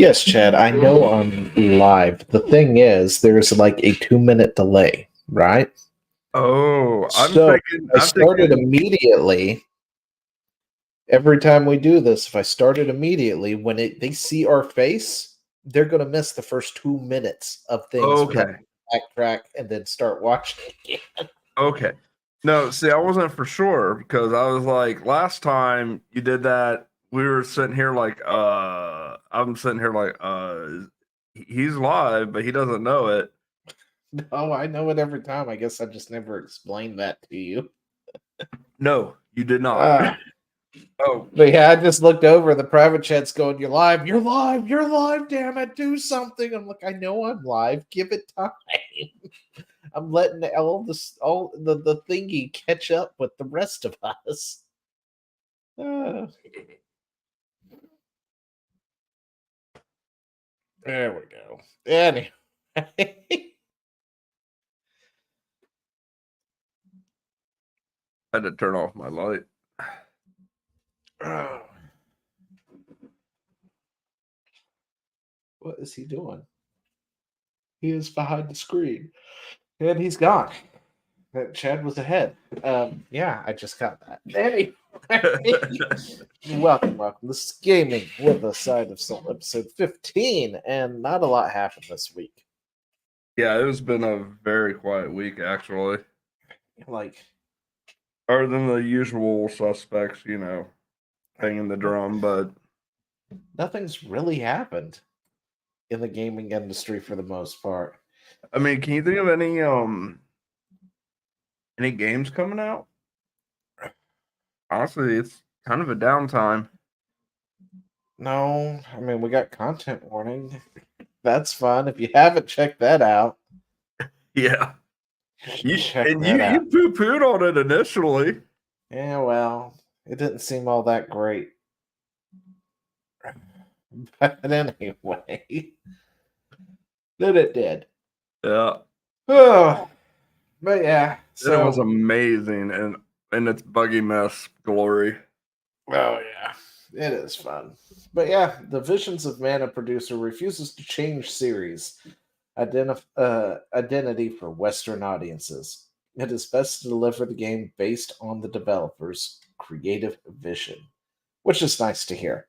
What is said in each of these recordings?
Yes, Chad, I know I'm live. The thing is, there's like a 2 minute delay, right? Oh, So I I'm started thinking, immediately. Every time we do this, if I started immediately, when they see our face, they're gonna miss the first 2 minutes of things for okay, them to backtrack and then start watching again. okay. No, see, I wasn't for sure because I was like, last time you did that, we were sitting here like, I'm sitting here like, he's live, but he doesn't know it. No, I know it every time. I guess I just never explained that to you. No, you did not. Ah, Oh, but yeah, I just looked over. The private chat's going, "You're live. You're live. You're live. Damn it, do something." I'm like, "I know I'm live. Give it time." I'm letting all the thingy catch up with the rest of us. Uh, there we go. Anyway. I had to turn off my light. Oh, what is he doing? He is behind the screen. And he's gone. That Chad was ahead. Yeah, I just got that. Anyway. Welcome. This is Gaming with a Side of Soul, episode 15, and not a lot happened this week. Yeah, it has been a very quiet week actually, Like, other than the usual suspects, banging the drum, but nothing's really happened in the gaming industry for the most part. I mean, can you think of any games coming out? Honestly, it's kind of a downtime. No, I mean, we got content warning. That's fun. If you haven't checked that out, Yeah. You check and that out. you poo-pooed on it initially. Yeah, well, it didn't seem all that great. But anyway, then it did. Yeah. Oh, but yeah, Then it was so, amazing and in its buggy mess glory. oh yeah, it is fun. But yeah, the Visions of Mana producer refuses to change series identity for Western audiences. It is best to deliver the game based on the developer's creative vision, which is nice to hear.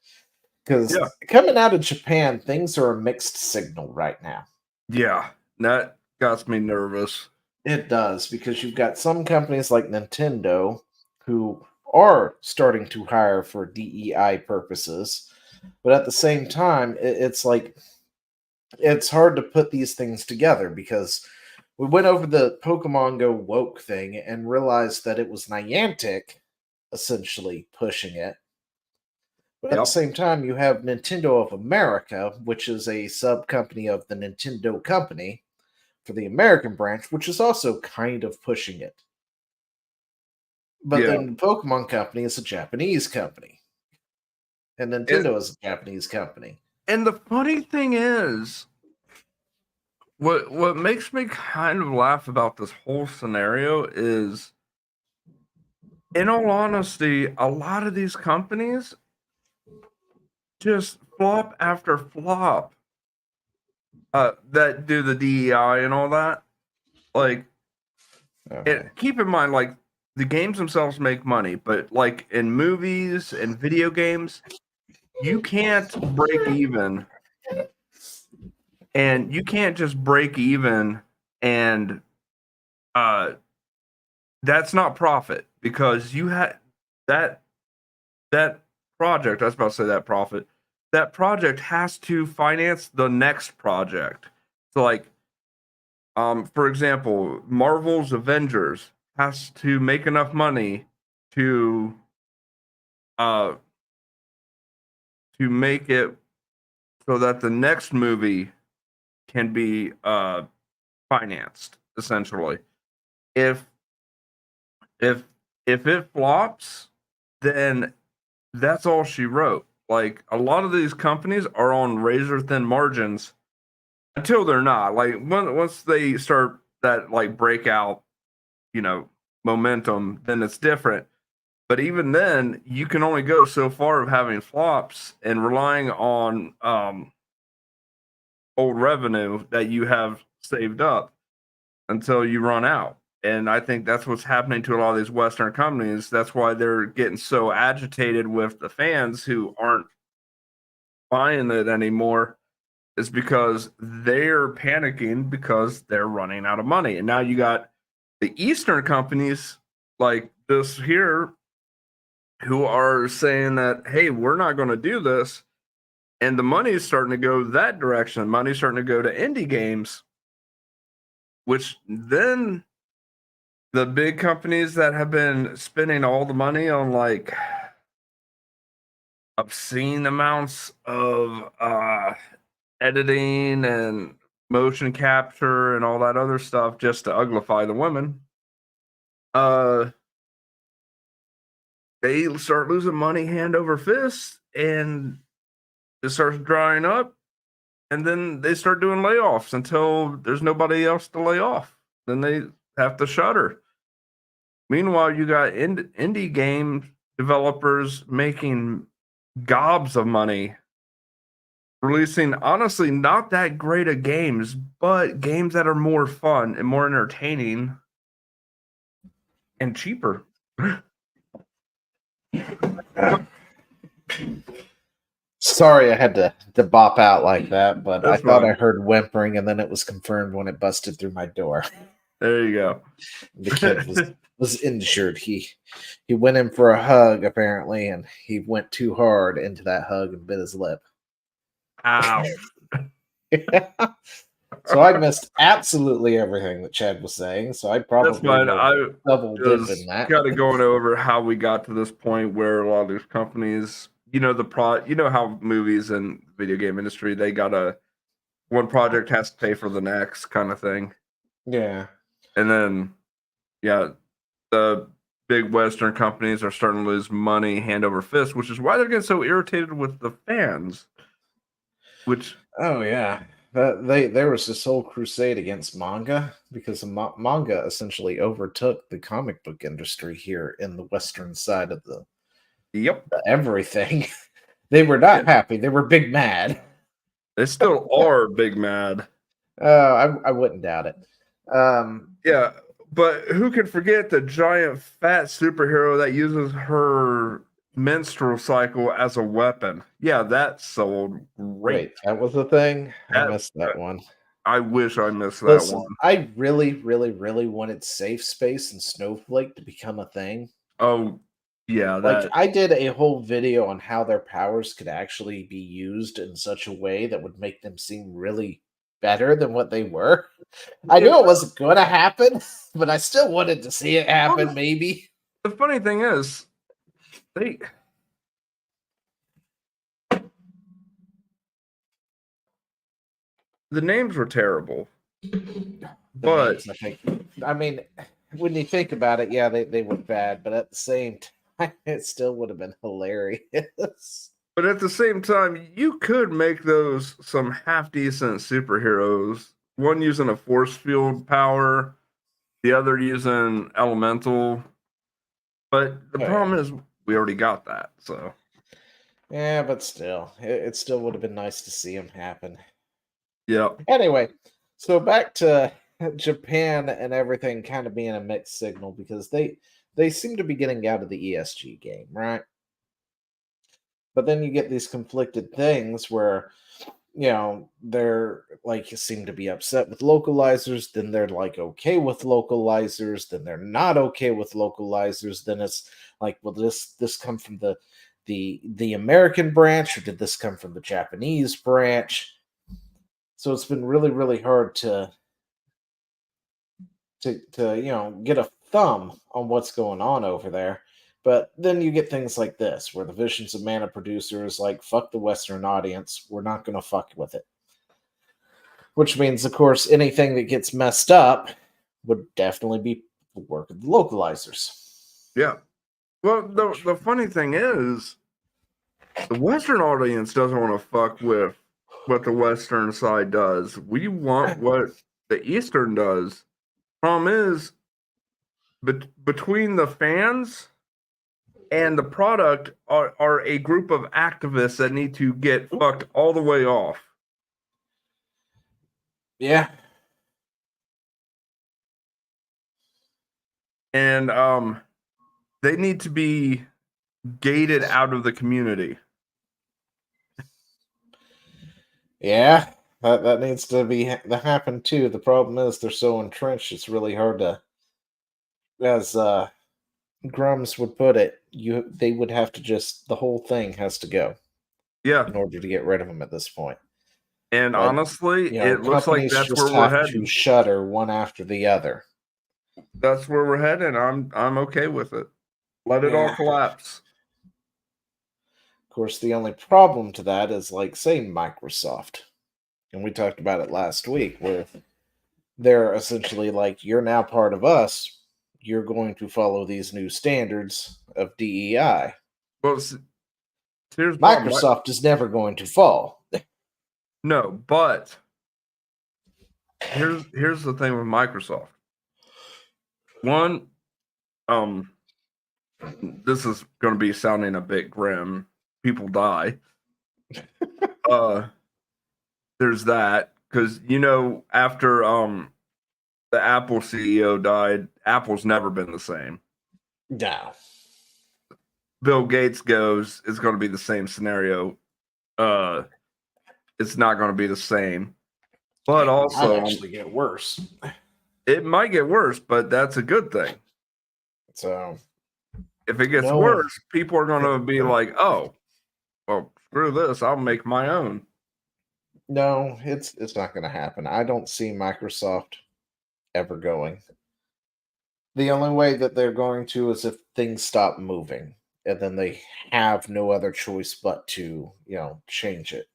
Yeah. Because coming out of Japan, things are a mixed signal right now. Yeah. That got me nervous. It does, because you've got some companies like Nintendo who are starting to hire for DEI purposes, but at the same time, it's like it's hard to put these things together because we went over the Pokemon Go woke thing and realized that it was Niantic essentially pushing it. But at the Yep. same time, you have Nintendo of America, which is a sub company of the Nintendo company for the American branch, which is also kind of pushing it. But Yeah. then the Pokemon company is a Japanese company, and It, Nintendo is a Japanese company. and the funny thing is, what makes me kind of laugh about this whole scenario is, in all honesty, a lot of these companies just flop after flop that do the DEI and all that. Like, Okay. keep in mind, like, the games themselves make money, but like in movies and video games, you can't break even, and you can't just break even, and uh, that's not profit because you had that that project. I was about to say that profit. That project has to finance the next project. So, like, for example, Marvel's Avengers has to make enough money to uh make it so that the next movie can be financed essentially. If if if it flops, then that's all she wrote. Like, a lot of these companies are on razor thin margins until they're not. Like, once they start that like breakout, you know, momentum, then it's different. But even then, you can only go so far of having flops and relying on old revenue that you have saved up until you run out. And I think that's what's happening to a lot of these Western companies. That's why they're getting so agitated with the fans who aren't buying it anymore, is because they're panicking because they're running out of money. And now you got the Eastern companies like this here who are saying that, hey, we're not going to do this. And the money is starting to go that direction. Money's starting to go to indie games, which then the big companies that have been spending all the money on like obscene amounts of editing and motion capture and all that other stuff just to uglify the women, uh, they start losing money hand over fist, and it starts drying up, and then they start doing layoffs until there's nobody else to lay off. Then they have to shutter. Meanwhile, you got indie game developers making gobs of money, releasing honestly not that great of games, but games that are more fun and more entertaining and cheaper. Sorry, I had to bop out like that, but I That's thought fine. I heard whimpering, and then it was confirmed when it busted through my door. There you go. The kid was injured. He went in for a hug apparently, and he went too hard into that hug and bit his lip. Ow. So I missed absolutely everything that Chad was saying. So I That's probably fine. will I double dip in was that. kind of going over how we got to this point where a lot of these companies, you know how movies and video game industry, they gotta, one project has to pay for the next kind of thing. Yeah. And then, yeah, the big Western companies are starting to lose money hand over fist, which is why they're getting so irritated with the fans. Which, Oh yeah. There was this whole crusade against manga because manga essentially overtook the comic book industry here in the western side of yep, the everything. They were not happy. They were big mad. they still are big mad. I wouldn't doubt it. Um, Yeah, but who can forget the giant fat superhero that uses her menstrual cycle as a weapon? Yeah, that sold great. Wait, that was the thing? I That missed that one. I wish I missed that one. Listen, I really, really, really wanted Safe Space and Snowflake to become a thing. Oh, yeah, Like, that. I did a whole video on how their powers could actually be used in such a way that would make them seem really better than what they were. I You knew it know, wasn't going to happen, but I still wanted to see it happen, well, maybe. the funny thing is, they the names were terrible, The but names, I think. I mean, when you think about it, yeah, they were bad, but at the same time, it still would have been hilarious. at the same time, you could make those some half decent superheroes. One using a force field power, the other using elemental. But the Oh, yeah. problem is, we already got that. So, Yeah, but still, it still would have been nice to see them happen. yeah, Anyway, so back to Japan and everything kind of being a mixed signal because they seem to be getting out of the ESG game, right? But then you get these conflicted things where they're like seem to be upset with localizers, then they're like okay with localizers, then they're not okay with localizers, then it's like, well, this come from the American branch, or did this come from the Japanese branch? So it's been really, really hard to get a thumb on what's going on over there. But then you get things like this, where the Visions of Mana producer is like, fuck the Western audience, we're not going to fuck with it. Which means, of course, anything that gets messed up would definitely be the work of the localizers. yeah. Well, the funny thing is, the Western audience doesn't want to fuck with what the Western side does. We want what the Eastern does. Problem is, between the fans and the product are a group of activists that need to get fucked all the way off. Yeah. And they need to be gated out of the community. Yeah. That needs to be that happen too. The problem is they're so entrenched. It's really hard to, as Grums would put it, they would have to just the whole thing has to go Yeah. in order to get rid of them at this point. And But honestly, it looks like companies that's just where we're have to heading. shutter one after the other. That's where we're heading. I'm okay with it. Let it all Yeah. collapse. Of course, the only problem to that is like say Microsoft. And we talked about it last week where they're essentially like you're now part of us. You're going to follow these new standards of DEI. Well, here's the problem. Microsoft is never going to fall. No, but here's the thing with Microsoft. One, this is going to be sounding a bit grim. People die. uh, there's that because after the Apple CEO died, Apple's never been the same. No. Bill Gates goes, it's going to be the same scenario. It's not going to be the same. But Might also, actually get worse. it might get worse, but that's a good thing. So If it gets no one. worse, people are going to be like, "Oh, well, screw this. I'll make my own." No, it's not going to happen. I don't see Microsoft ever going. The only way that they're going to is if things stop moving, and then they have no other choice but to, change it.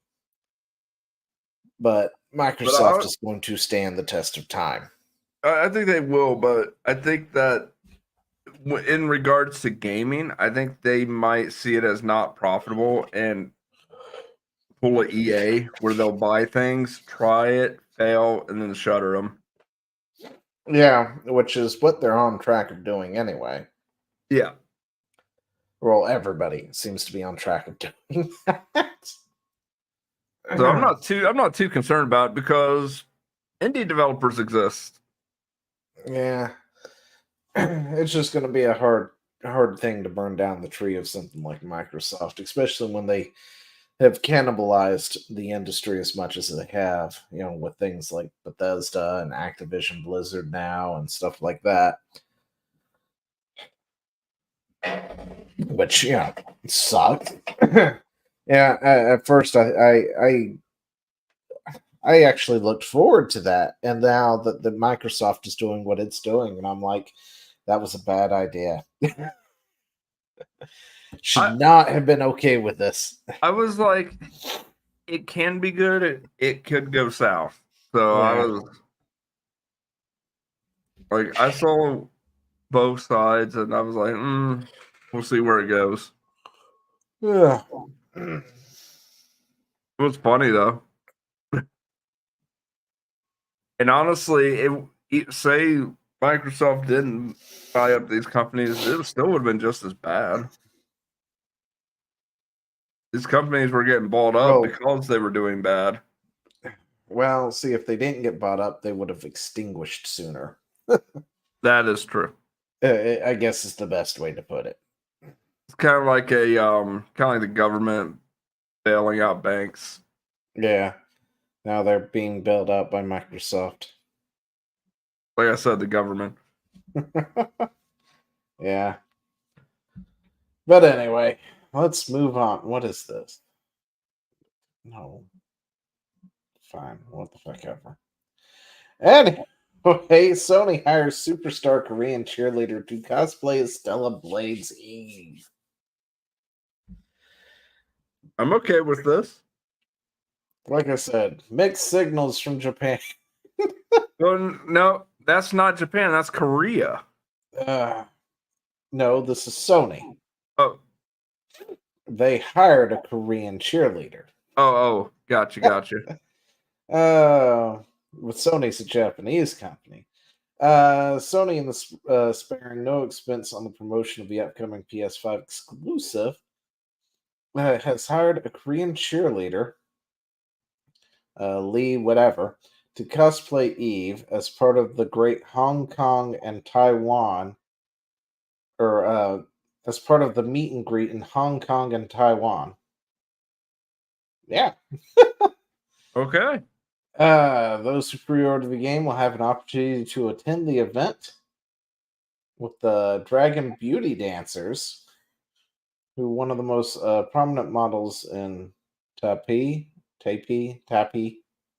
But But Microsoft is going to stand the test of time. I think they will. But I think that in regards to gaming, I think they might see it as not profitable and pull a EA where they'll buy things, try it, fail, and then shutter them. Yeah, which is what they're on track of doing anyway. Yeah. Well, everybody seems to be on track of doing that. So I'm not too concerned about it because indie developers exist. Yeah. It's just going to be a hard thing to burn down the tree of something like Microsoft, especially when they have cannibalized the industry as much as they have, with things like Bethesda and Activision Blizzard now and stuff like that. Which, sucked. Yeah, at first I actually looked forward to that, and now that the Microsoft is doing what it's doing, and I'm like, that was a bad idea. Should I not have been okay with this. I was like, it can be good. It could go south. So I Yeah. was like, I saw both sides, and I was like, we'll see where it goes. Yeah. It was funny though, and honestly, say Microsoft didn't buy up these companies, it still would have been just as bad. These companies were getting bought up Well, because they were doing bad. see, if they didn't get bought up, they would have extinguished sooner. That is true. I guess is the best way to put it. It's kind of like the government bailing out banks. Yeah. Now they're being bailed out by Microsoft. Like I said, the government. Yeah. But anyway, let's move on. What is this? No. Fine. What the fuck ever. Anyway, Sony hires superstar Korean cheerleader to cosplay as Stella Blades Eve. I'm okay with this. Like I said, mixed signals from Japan. Well, no, that's not Japan. That's Korea. Uh, no, this is Sony. Oh, They hired a Korean cheerleader. oh, gotcha. With Sony's a Japanese company. Sony and the sparing no expense on the promotion of the upcoming PS5 exclusive has hired a Korean cheerleader, Lee whatever, to cosplay Eve as part of the Great Hong Kong and Taiwan, or as part of the meet and greet in Hong Kong and Taiwan. Yeah. Okay. Those who pre-order the game will have an opportunity to attend the event with the Dragon Beauty Dancers, who one of the most prominent models in Taipei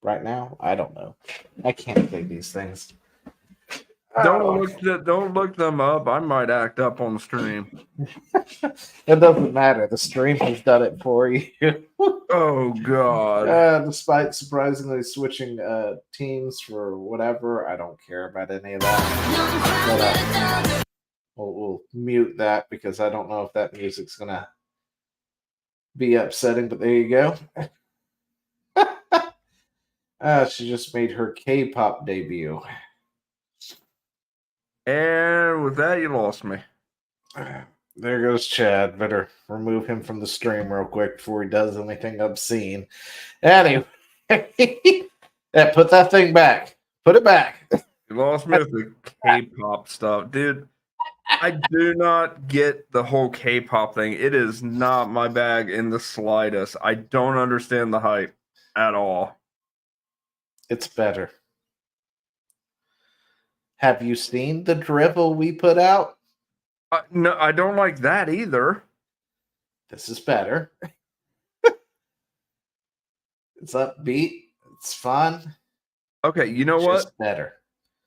right now. I don't know. I can't say these things. Oh, Don't look them up. I might act up on the stream. it doesn't matter. The stream has done it for you. Oh God. Despite surprisingly switching teams for whatever, I don't care about any of that. But, we'll mute that because I don't know if that music's gonna be upsetting. But there you go. She just made her K-pop debut. And with that, you lost me. There goes Chad. Better remove him from the stream real quick before he does anything obscene. Anyway, yeah, put that thing back. Put it back. You lost me with the K-pop stuff, dude. I do not get the whole K-pop thing. It is not my bag in the slightest. I don't understand the hype at all. It's better. Have you seen the drivel we put out? No, I don't like that either. This is better. It's upbeat. It's fun. Okay, you know It's what? just better.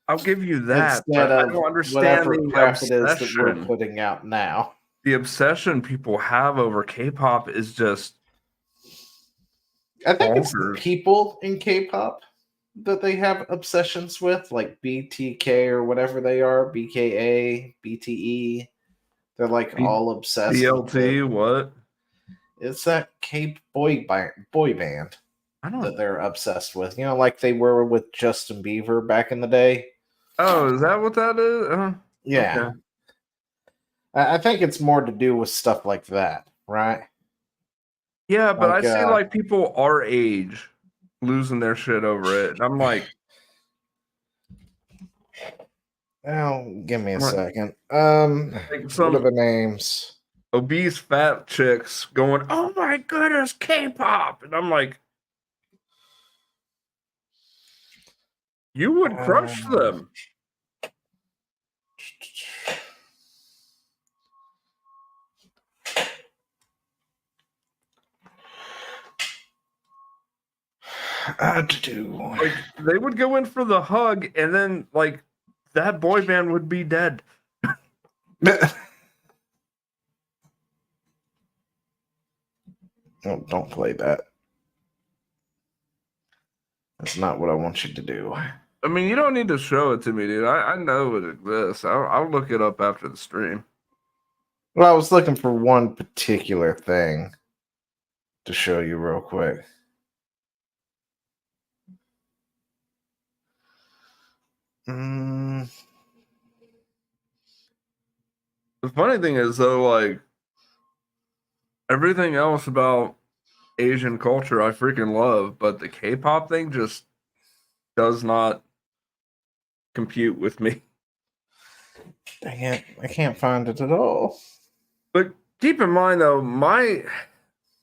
I'll give you that. Instead But I of don't understand whatever the crap it is that we're obsession. putting out now. The obsession people have over K-pop is just. I think it's the bonkers. people in K-pop that they have obsessions with, like BTK or whatever they are, BKA, BTE. They're like all obsessed with BLT, what? it's that boy band I that don't. they're obsessed with. You know, like they were with Justin Bieber back in the day. Oh, is that what that is? Yeah. Okay. I think it's more to do with stuff like that, right? Yeah, but Like, I see like people our age losing their shit over it. And I'm like, oh, give me a What? second. Like What are the names? obese fat chicks going, "Oh my goodness, K-pop," and I'm like, you would crush them. Like they would go in for the hug, and then like that boy band would be dead. Don't play that. That's not what I want you to do. I mean, you don't need to show it to me, dude. I know it exists. I'll look it up after the stream. Well, I was looking for one particular thing to show you real quick. The funny thing is, though, like everything else about Asian culture, I freaking love, but the K-pop thing just does not compute with me. Dang it, I can't find it at all. But keep in mind, though, my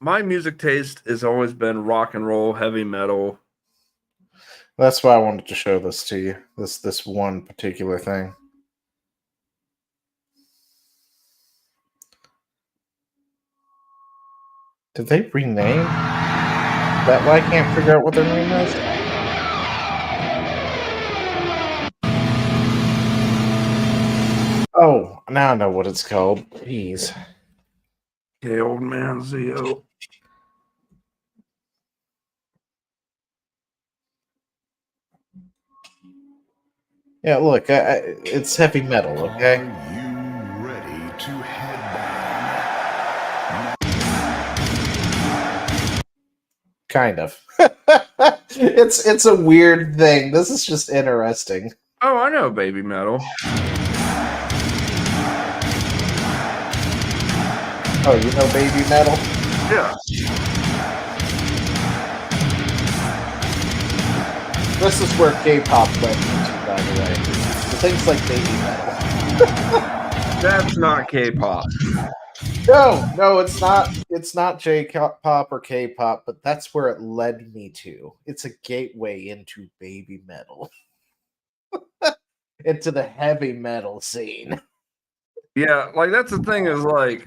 music taste has always been rock and roll, heavy metal. That's why I wanted to show this to you. This one particular thing. Did they rename? That why I can't figure out what their name is? Oh, now I know what it's called. Jeez. Okay, old man Zio. Yeah, look, it's heavy metal, okay? Are you ready to headbang? Kind of. It's a weird thing. This is just interesting. Oh, I know baby metal. Oh, you know baby metal? Yeah. This is where K-pop led me to, by the way. The things like baby metal. That's not K-pop. No, it's not. It's not J-pop or K-pop, but that's where it led me to. It's a gateway into baby metal, into the heavy metal scene. Yeah, like that's the thing is like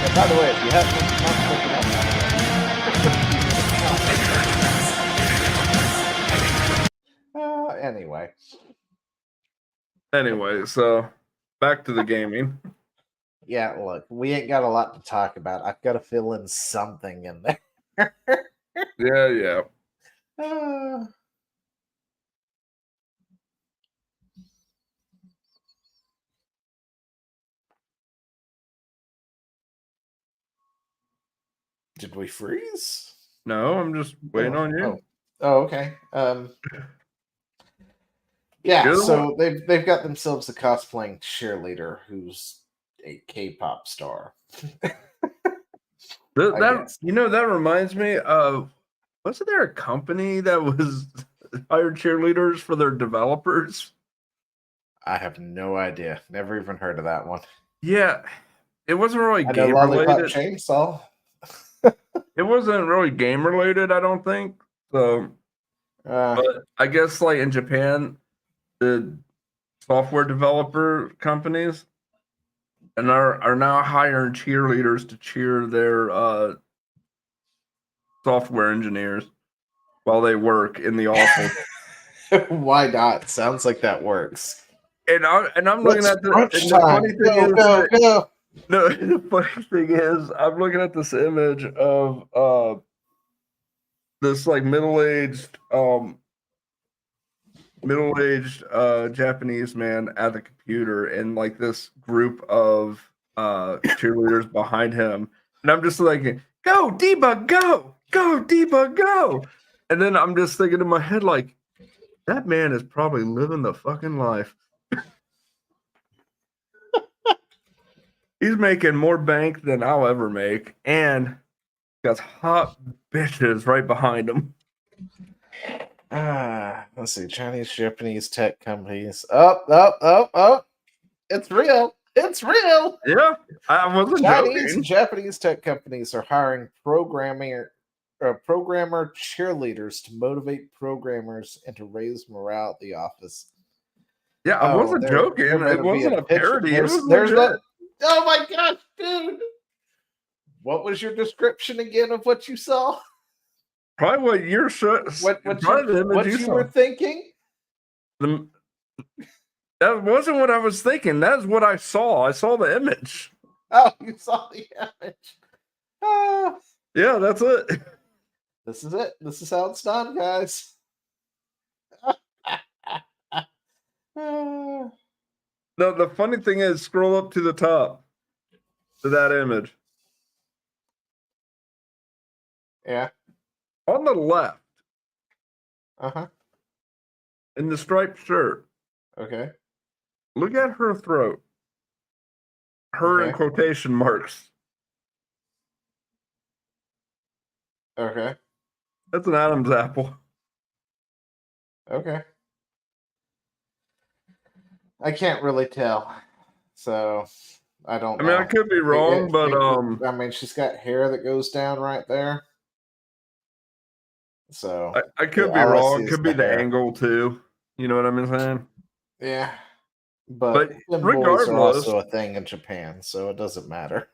And by the way, if you haven't not looking up, anyway, anyway, so back to the gaming. yeah. Look, we ain't got a lot to talk about. I've got to fill in something in there. Yeah. Uh, did we freeze? No, I'm just waiting on you. Oh, okay. Yeah, You're the so they've got themselves a cosplaying cheerleader who's a K-pop star. I guess. That reminds me of, wasn't there a company that was hired cheerleaders for their developers? I have no idea. Never even heard of that one. Yeah, it wasn't really I know game Lollipop related. Chainsaw. It wasn't really game related, I don't think. So, but I guess like in Japan, the software developer companies and are now hiring cheerleaders to cheer their software engineers while they work in the office. Why not? Sounds like that works. And I'm looking at the funny thing Go, is go, that, go. no, the funny thing is I'm looking at this image of this like middle-aged Japanese man at the computer and like this group of cheerleaders behind him. And I'm just like, go debug, go debug, go. And then I'm just thinking in my head, like, that man is probably living the fucking life. He's making more bank than I'll ever make, and got hot bitches right behind him. Let's see. Chinese, Japanese tech companies. Up. It's real. It's real. Yeah, I wasn't Chinese and joking. Japanese tech companies are hiring programmer cheerleaders to motivate programmers and to raise morale at the office. Yeah, I wasn't joking. There It better be wasn't a picture. parody. It was There's legit. that. Oh my gosh, dude! What was your description again of what you saw? Probably what you're What you were thinking? That wasn't what I was thinking. That's what I saw. I saw the image. Oh, you saw the image. Yeah, that's it. This is it. This is how it's done, guys. No, the funny thing is, scroll up to the top to that image. Yeah. On the left, Uh-huh. in the striped shirt, Okay. look at her throat. Her in Okay. quotation marks. Okay. That's an Adam's apple. Okay. I can't really tell. So I don't know. I could be wrong, but I mean, she's got hair that goes down right there. So I could be all I wrong. see is Could be the hair. angle too. You know what I'm saying? Yeah. But thin boys are regardless, also a thing in Japan, so it doesn't matter.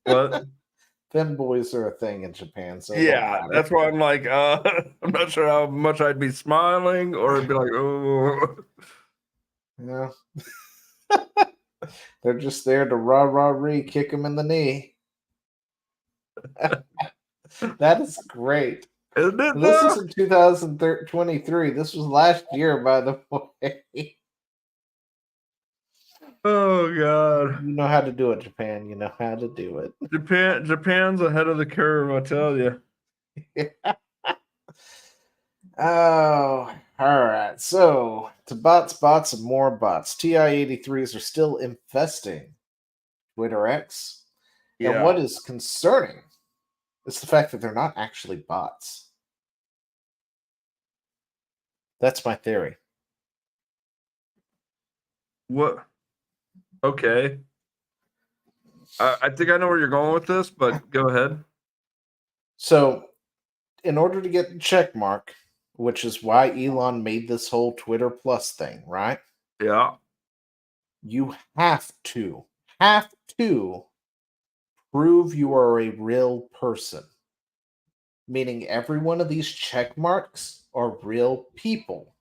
what? Thin boys are a thing in Japan, so it Yeah, don't matter. that's why I'm like, I'm not sure how much I'd be smiling or I'd be like, oh. Yeah. They're just there to rah-rah-ree, kick him in the knee. That is great. Isn't it, This is in 2023. This was last year, by the way. Oh God. You know how to do it, Japan. You know how to do it. Japan's ahead of the curve, I tell you. Oh, all right. So, to bots, and more bots. TI-83s are still infesting Twitter X, And what is concerning is the fact that they're not actually bots. That's my theory. What? Okay. I think I know where you're going with this, but go ahead. So, in order to get the check mark, which is why Elon made this whole Twitter Plus thing, right? Yeah. You have to prove you are a real person. Meaning every one of these check marks are real people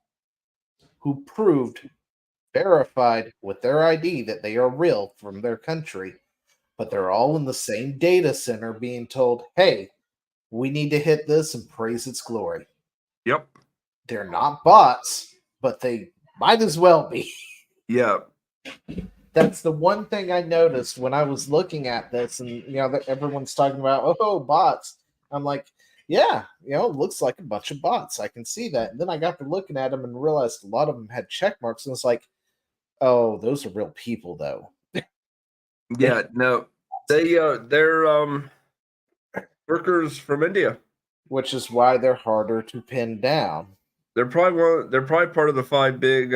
who proved, verified with their ID that they are real from their country, but they're all in the same data center being told, hey, we need to hit this and praise its glory. Yep. They're not bots, but they might as well be. Yeah. That's the one thing I noticed when I was looking at this, and that everyone's talking about, oh, bots. I'm like, yeah, it looks like a bunch of bots. I can see that. And then I got to looking at them and realized a lot of them had check marks, and it's like, oh, those are real people, though. Yeah. No. They're workers from India. Which is why they're harder to pin down. They're probably part of the 5 big.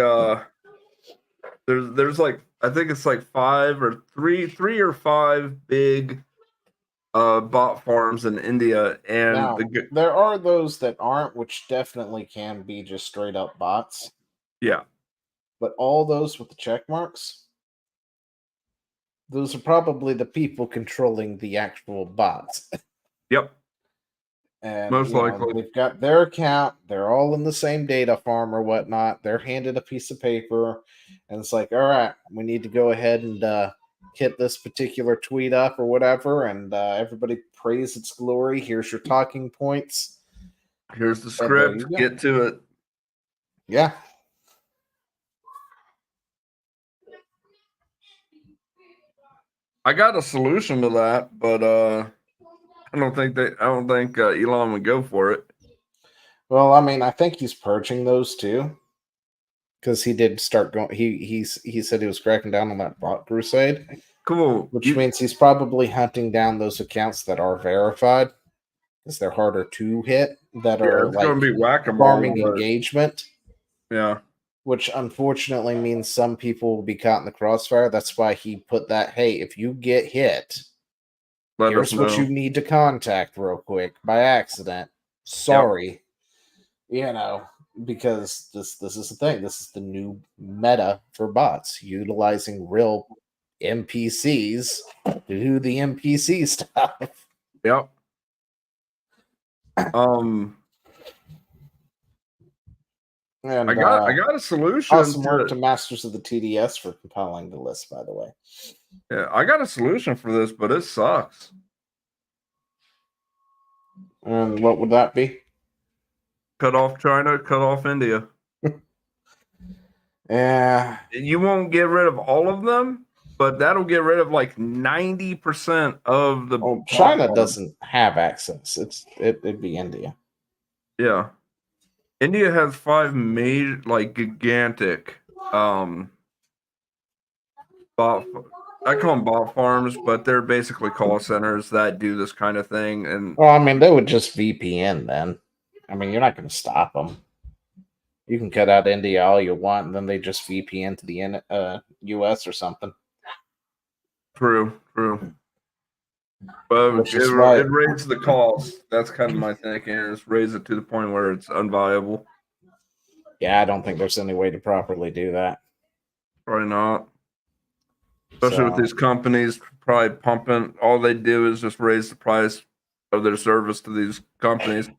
There's like, I think it's like 5 or 3 or 5 big bot farms in India, and Now, there are those that aren't, which definitely can be just straight up bots. yeah. But all those with the check marks, those are probably the people controlling the actual bots. Yep. And Most likely. they've got their account, they're all in the same data farm or whatnot. They're handed a piece of paper, and it's like, all right, we need to go ahead and hit this particular tweet up or whatever, and everybody praise its glory. Here's your talking points. Here's the And there script. you go. Get to it. Yeah. I got a solution to that, but I don't think Elon would go for it. Well, I mean, I think he's purging those too, because he did start going. He said he was cracking down on that bot crusade. Cool. Which means he's probably hunting down those accounts that are verified, because they're harder to hit. That are it's like going to be whack-a-mole. farming engagement. Yeah. Which unfortunately means some people will be caught in the crossfire. That's why he put that, hey, if you get hit, here's what you need to contact real quick by accident. Sorry. Yep. Because this is the thing. This is the new meta for bots, utilizing real NPCs to do the NPC stuff. Yep. And I got a solution. Awesome work to Masters of the TDS for compiling the list, by the way. Yeah, I got a solution for this, but it sucks. And what would that be? Cut off China, cut off India. Yeah. You won't get rid of all of them, but that'll get rid of like 90% of the. Well, China doesn't have access. It'd be India. Yeah. India has 5 major, like, gigantic bot. I call them bot farms, but they're basically call centers that do this kind of thing. And well, I mean, they would just VPN then. I mean, you're not going to stop them. You can cut out India all you want, and then they just VPN to the US or something. True. But it raises the cost. That's kind of my thinking. Is raise it to the point where it's unviable. Yeah, I don't think there's any way to properly do that. Probably not. Especially with these companies probably pumping. All they do is just raise the price of their service to these companies.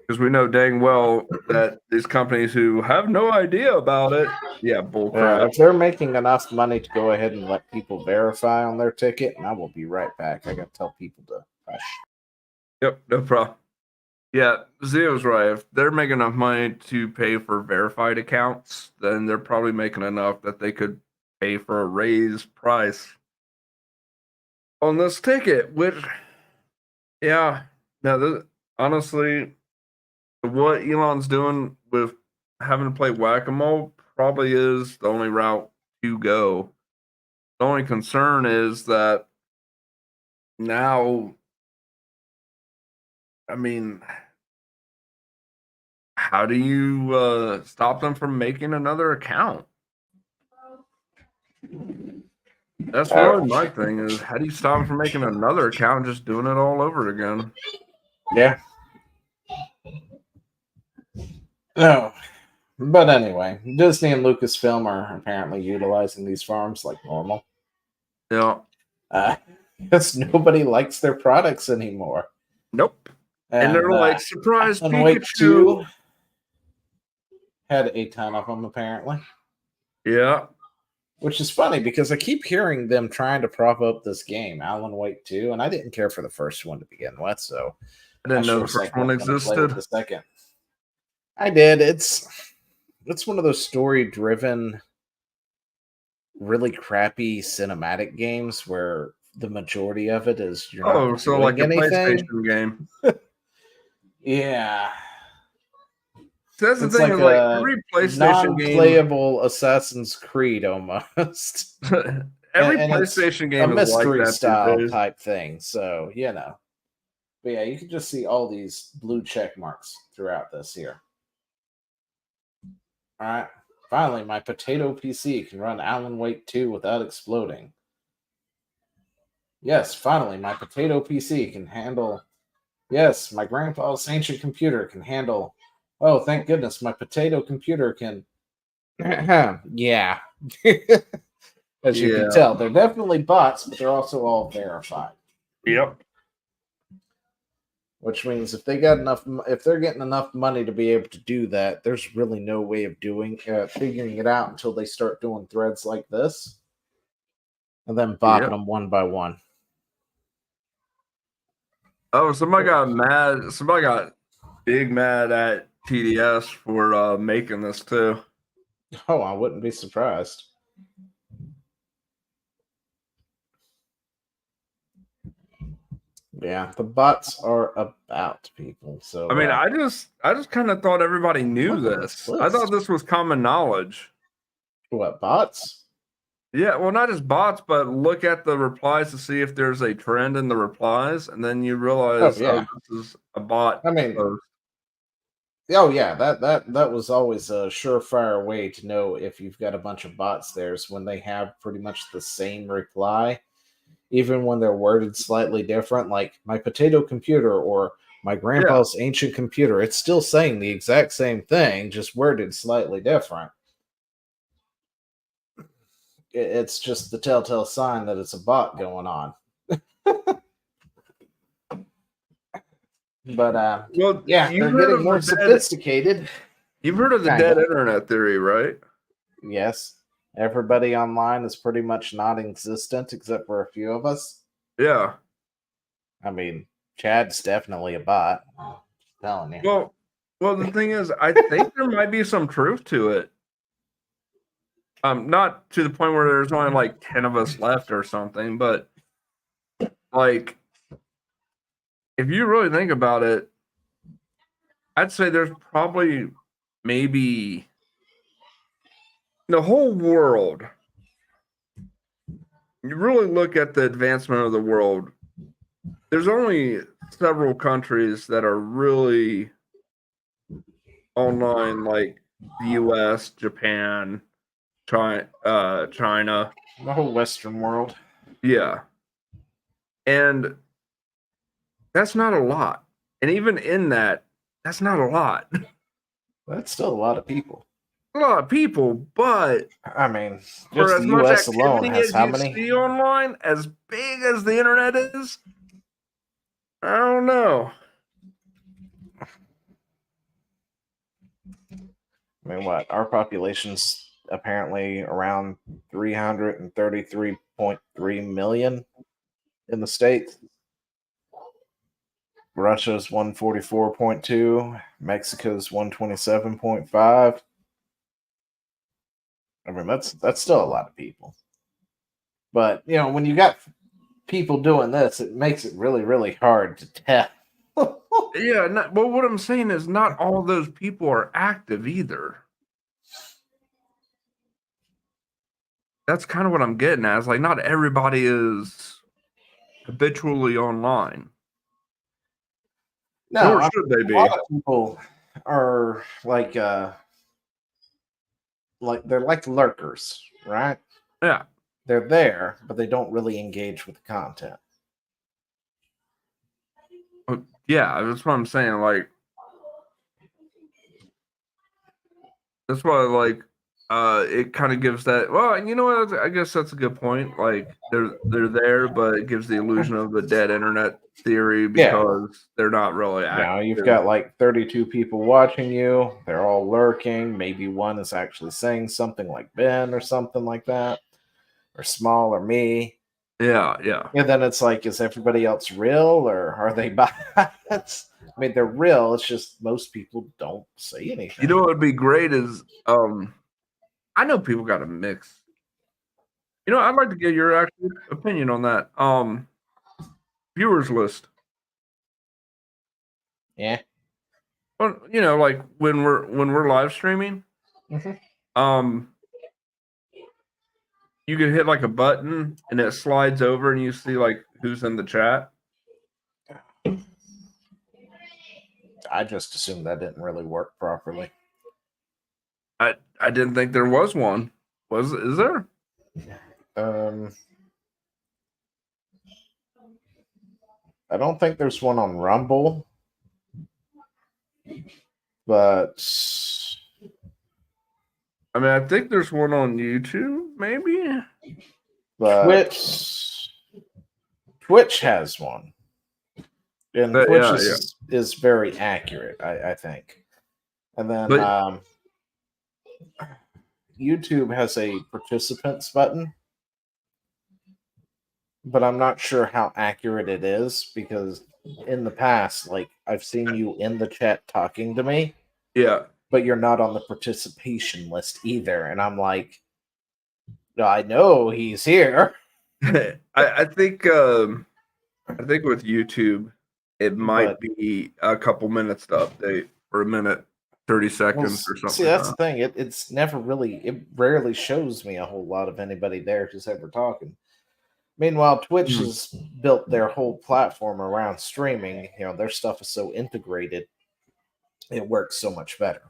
Because we know dang well that these companies who have no idea about it, bullcrap. If they're making enough money to go ahead and let people verify on their ticket, and I will be right back. I got to tell people to hush. Yep, no problem. Yeah, Zio's right. If they're making enough money to pay for verified accounts, then they're probably making enough that they could pay for a raised price on this ticket. Which, honestly, what Elon's doing with having to play whack-a-mole probably is the only route to go. The only concern is that now, I mean, how do you stop them from making another account? That's really my thing is how do you stop them from making another account and just doing it all over again? Yeah. No. But anyway, Disney and Lucasfilm are apparently utilizing these farms like normal. Yeah. Because nobody likes their products anymore. Nope. And they're like, surprise Alan Wake Pikachu. 2 had a ton of them, apparently. Yeah. Which is funny because I keep hearing them trying to prop up this game, Alan Wake 2, and I didn't care for the first one to begin with, so I didn't know sure the as first heck one wasn't gonna play with existed. the second. I did. It's one of those story-driven, really crappy cinematic games where the majority of it is you're not So doing like a anything. PlayStation game. Yeah. So that's the It's thing like is like a every PlayStation game, non-playable Assassin's Creed almost. every And it's PlayStation a game is like mystery that these style days. type thing. So, you know. But yeah, you can just see all these blue check marks throughout this here. All right. Finally, my potato PC can run Alan Wake 2 without exploding. Yes, finally, my potato PC can handle. Yes, my grandpa's ancient computer can handle. Oh, thank goodness, my potato computer can. Yeah. As you can Yeah. tell, they're definitely bots, but they're also all verified. Yep. Which means if they're getting enough money to be able to do that, there's really no way of figuring it out until they start doing threads like this, and then bopping them one by one. Oh, somebody got mad. Somebody got big mad at TDS for making this too. Oh, I wouldn't be surprised. Yeah, the bots are about people. So I mean, I just kind of thought everybody knew this. I thought this was common knowledge. What, bots? Yeah, well, not just bots, but look at the replies to see if there's a trend in the replies, and then you realize, yeah. this is a bot. I mean, post. oh yeah, that was always a surefire way to know if you've got a bunch of bots there is when they have pretty much the same reply, even when they're worded slightly different, like my potato computer or my grandpa's ancient computer. It's still saying the exact same thing, just worded slightly different. It's just the telltale sign that it's a bot going on. But Well, yeah, they're getting more sophisticated. You've heard of the dead internet theory, right? Yes. Everybody online is pretty much non-existent except for a few of us. Yeah. I mean, Chad's definitely a bot. I'm telling you. Well, the thing is, I think there might be some truth to it. Not to the point where there's only like 10 of us left or something, but like if you really think about it, I'd say there's probably maybe the whole world. You really look at the advancement of the world, there's only several countries that are really online, like the US, Japan, China. The whole Western world. Yeah. And that's not a lot. And even in that, that's not a lot. That's still a lot of people. A lot of people, but I mean, for just as the much US alone activity has as how you many? see online, as big as the internet is, I don't know. I mean, what? Our population's apparently around 333.3 million in the States. Russia's 144.2, Mexico's 127.5. I mean, that's still a lot of people. But, you know, when you got people doing this, it makes it really, really hard to tell. Yeah, well, what I'm saying is not all those people are active either. That's kind of what I'm getting at. It's like not everybody is habitually online. No, Nor I should they a be. lot of people are like they're like lurkers, right? Yeah. They're there, but they don't really engage with the content. Yeah, that's what I'm saying. Like, that's why, like, it kind of gives that. Well, you know what? I guess that's a good point. Like, they're there, but it gives the illusion of the dead internet theory Yeah. because they're not really Now active. you've got like 32 people watching you. They're all lurking. Maybe one is actually saying something like Ben or something like that, or Small or me. Yeah, yeah. And then it's like, is everybody else real or are they bots? I mean, they're real. It's just most people don't say anything. You know what would be great is, I know people got a mix. You know, I'd like to get your actual opinion on that. Viewers list. Yeah. Well, you know, like when we're live streaming, Mhm. you can hit like a button and it slides over and you see like who's in the chat. I just assumed that didn't really work properly. I didn't think there was one. Is there? I don't think there's one on Rumble, but I mean, I think there's one on YouTube, maybe. Twitch has one, and But Twitch yeah. is very accurate, I think. And then But YouTube has a participants button, but I'm not sure how accurate it is because in the past, like I've seen you in the chat talking to me, yeah, but you're not on the participation list either, and I'm like, no, I know he's here. I think with YouTube, it might But be a couple minutes to update, or a minute, 30 seconds, or something see, like that's that. the thing. It's never really, it rarely shows me a whole lot of anybody there who's ever talking. Meanwhile, Twitch Hmm. has built their whole platform around streaming. You know, their stuff is so integrated; it works so much better.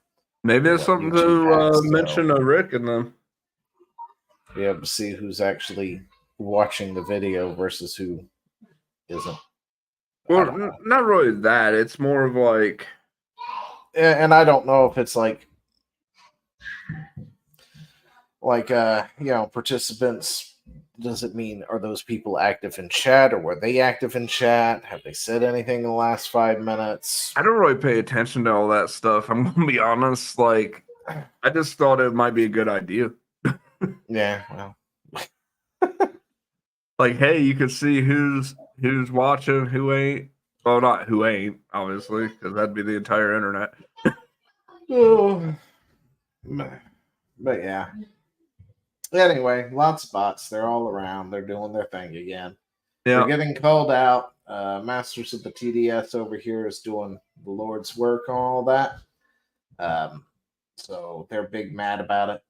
Maybe than it's what something YouTube to has, mention to Rick and them. be able to see who's actually watching the video versus who isn't. Well, not really that. It's more of like, And I don't know if it's like participants. Does it mean are those people active in chat or were they active in chat? Have they said anything in the last 5 minutes? I don't really pay attention to all that stuff. I'm gonna be honest. Like, I just thought it might be a good idea. Yeah, well, Like, hey, you can see who's watching, who ain't. Well, not who ain't, obviously, because that'd be the entire internet. oh, but yeah. Anyway, lots of bots. They're all around. They're doing their thing again. They're Yeah. getting called out. Masters of the TDS over here is doing the Lord's work on all that. So they're big mad about it.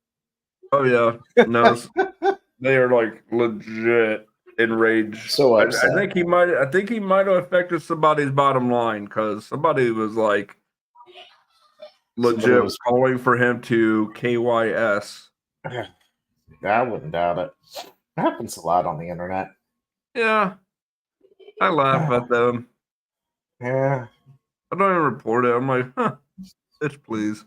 Oh yeah. No, they are like legit enraged. So upset. I think he might have affected somebody's bottom line because somebody was like legit calling for him to KYS. I wouldn't doubt it. It happens a lot on the internet. Yeah. I laugh at them. Yeah. I don't even report it. I'm like, huh, bitch, please.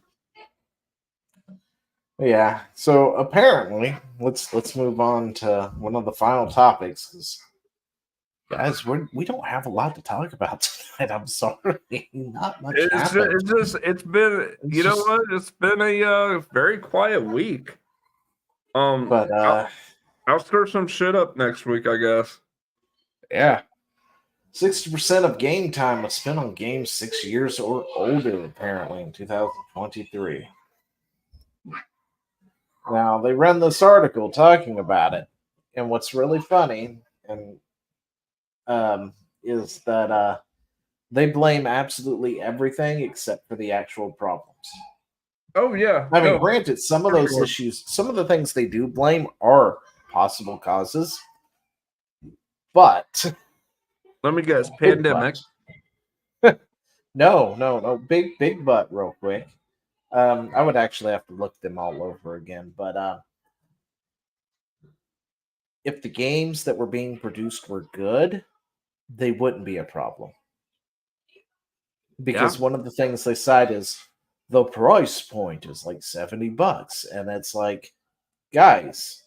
Yeah. So apparently, let's move on to one of the final topics because guys, we don't have a lot to talk about tonight. I'm sorry, not much happened. It's been what? It's been a very quiet week. But I'll stir some shit up next week, I guess. Yeah. 60% of game time was spent on games 6 years or older, apparently, in 2023. Now, they ran this article talking about it. And what's really funny is that they blame absolutely everything except for the actual problems. Oh, yeah. I mean, granted, some of those issues, some of the things they do blame are possible causes. But Let me guess. Big Pandemic. butt. No. Big butt, real quick. I would actually have to look them all over again, but if the games that were being produced were good, they wouldn't be a problem. Because one of the things they cite is the price point is like $70, and it's like, guys,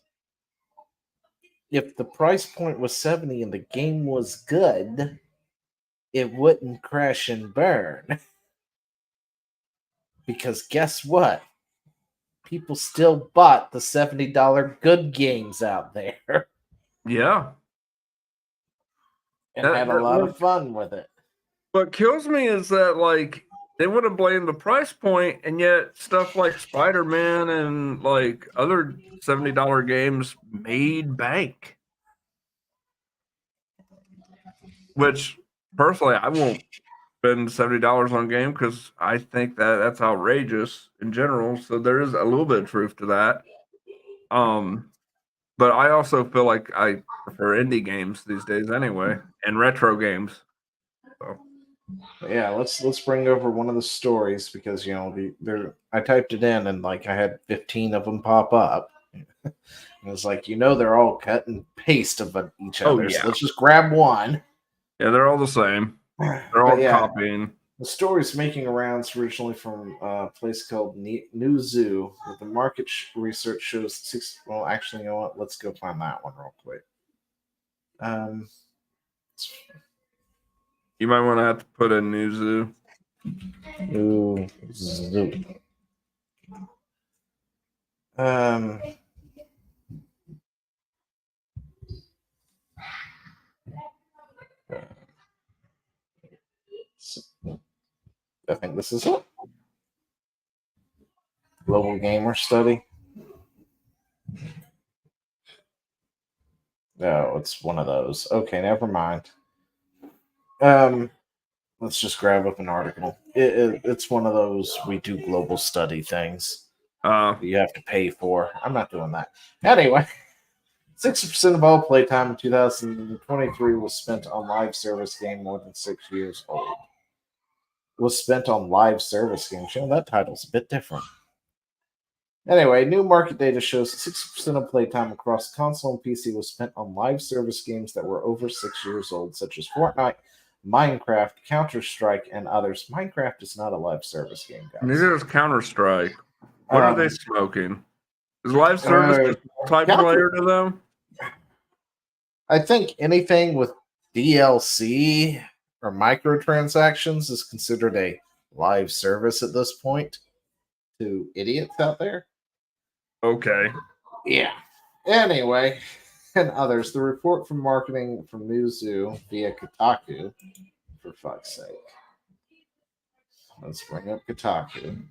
if the price point was 70 and the game was good, it wouldn't crash and burn. Because guess what? People still bought the $70 good games out there Yeah. and had a lot of fun with it. What kills me is that, like, they would have blamed the price point, and yet stuff like Spider-Man and, like, other $70 games made bank. Which, personally, I won't spend $70 on a game because I think that that's outrageous in general. So there is a little bit of truth to that. But I also feel like I prefer indie games these days anyway, and retro games. So. Yeah, let's bring over one of the stories because I typed it in and like I had 15 of them pop up. And it's like they're all cut and paste of each other. Yeah. So let's just grab one. Yeah, they're all the same. They're all copying. The story's making rounds originally from a place called New Zoo, but the market research shows well, actually, you know what? Let's go find that one real quick. You might want to have to put in New Zoo. New Zoo. I think this is it. Global Gamer Study. No, it's one of those. Okay, never mind. Let's just grab up an article. It's one of those we do global study things. You have to pay for. I'm not doing that. Anyway, 60% of all playtime in 2023 was spent on live service game more than 6 years old. Was spent on live service games. That title's a bit different. Anyway, new market data shows 60% of playtime across console and PC was spent on live service games that were over 6 years old, such as Fortnite, Minecraft, Counter-Strike, and others. Minecraft is not a live service game, guys. Neither is Counter-Strike. What are they smoking? Is live service just multiplayer to them? I think anything with DLC or microtransactions is considered a live service at this point to idiots out there. Okay. Yeah. Anyway, and others. The report from marketing from New Zoo via Kotaku, for fuck's sake. Let's bring up Kotaku.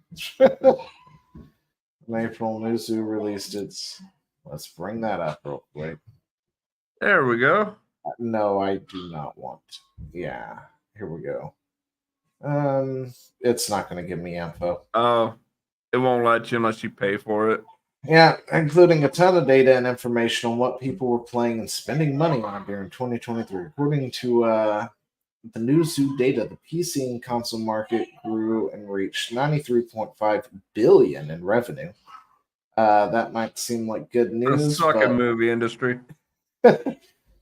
In April, New Zoo released its. Let's bring that up real quick. There we go. No, I do not want. Yeah, here we go. It's not going to give me info. Oh, it won't let you unless you pay for it. Yeah, including a ton of data and information on what people were playing and spending money on during 2023. According to the New Zoo data, the PC and console market grew and reached $93.5 billion in revenue. That might seem like good news. Sucking movie industry.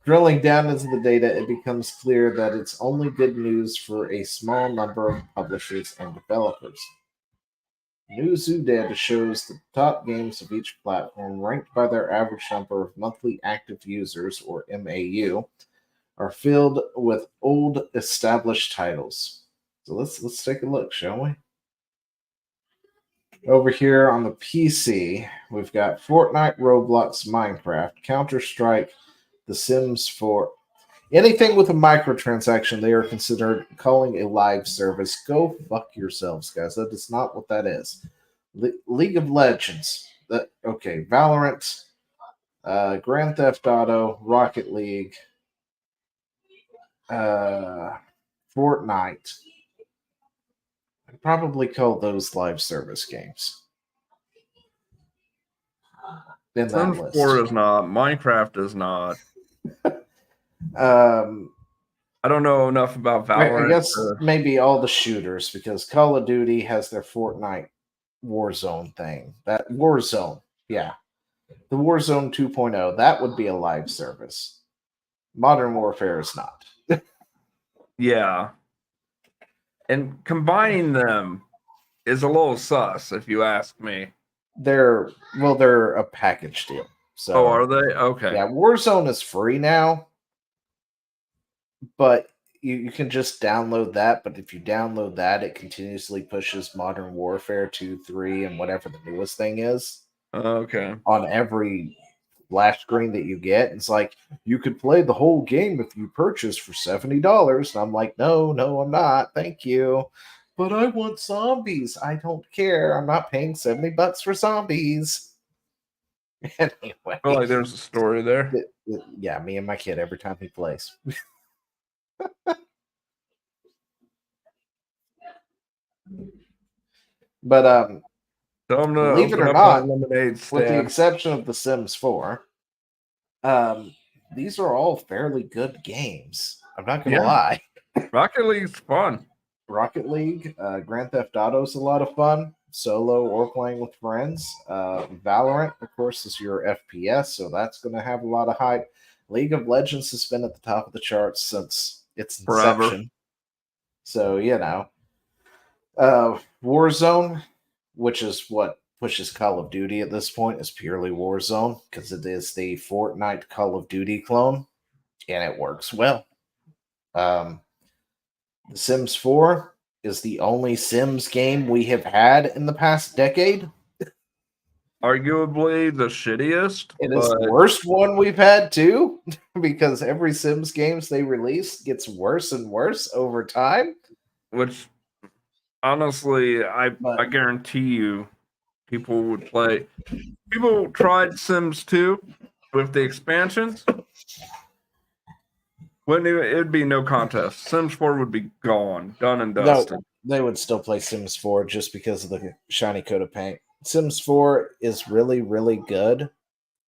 Drilling down into the data, it becomes clear that it's only good news for a small number of publishers and developers. New Zoo data shows the top games of each platform, ranked by their average number of monthly active users, or MAU, are filled with old, established titles. So let's take a look, shall we? Over here on the PC, we've got Fortnite, Roblox, Minecraft, Counter-Strike, The Sims 4. Anything with a microtransaction, they are considered calling a live service. Go fuck yourselves, guys. That is not what that is. League of Legends. Valorant, Grand Theft Auto, Rocket League, Fortnite. I'd probably call those live service games. Sims 4 is not. Minecraft is not. I I don't know enough about I Valorant. guess maybe all the shooters, because Call of Duty has their Fortnite Warzone thing. That Warzone, yeah. The Warzone 2.0, that would be a live service. Modern Warfare is not. Yeah. And combining them is a little sus, if you ask me. They're a package deal. So Oh, are they? Okay. yeah, Warzone is free now, but you can just download that. But if you download that, it continuously pushes Modern Warfare 2, 3, and whatever the newest thing is Okay. on every flash screen that you get. It's like you could play the whole game if you purchase for $70. And I'm like, no, I'm not. Thank you. But I want zombies. I don't care. I'm not paying $70 for zombies. Anyway, I feel like there's a story there. yeah, me and my kid every time he plays. But Tell them to believe it open or up not, a lemonade with the stand. exception of The Sims 4, these are all fairly good games. I'm not gonna Yeah. lie. Rocket League's fun. Rocket League, Grand Theft Auto is a lot of fun, solo or playing with friends. Valorant, of course, is your FPS, so that's going to have a lot of hype. League of Legends has been at the top of the charts since its Forever. inception. So, Warzone, which is what pushes Call of Duty at this point, is purely Warzone because it is the Fortnite Call of Duty clone, and it works well. The Sims 4 is the only Sims game we have had in the past decade. Arguably the shittiest. It is the worst one we've had too, because every Sims games they release gets worse and worse over time. Which honestly, I But guarantee you people would play. People tried Sims 2 with the expansions. It'd be no contest. Sims 4 would be gone, done and no, dusted. they would still play Sims 4 just because of the shiny coat of paint. Sims 4 is really, really good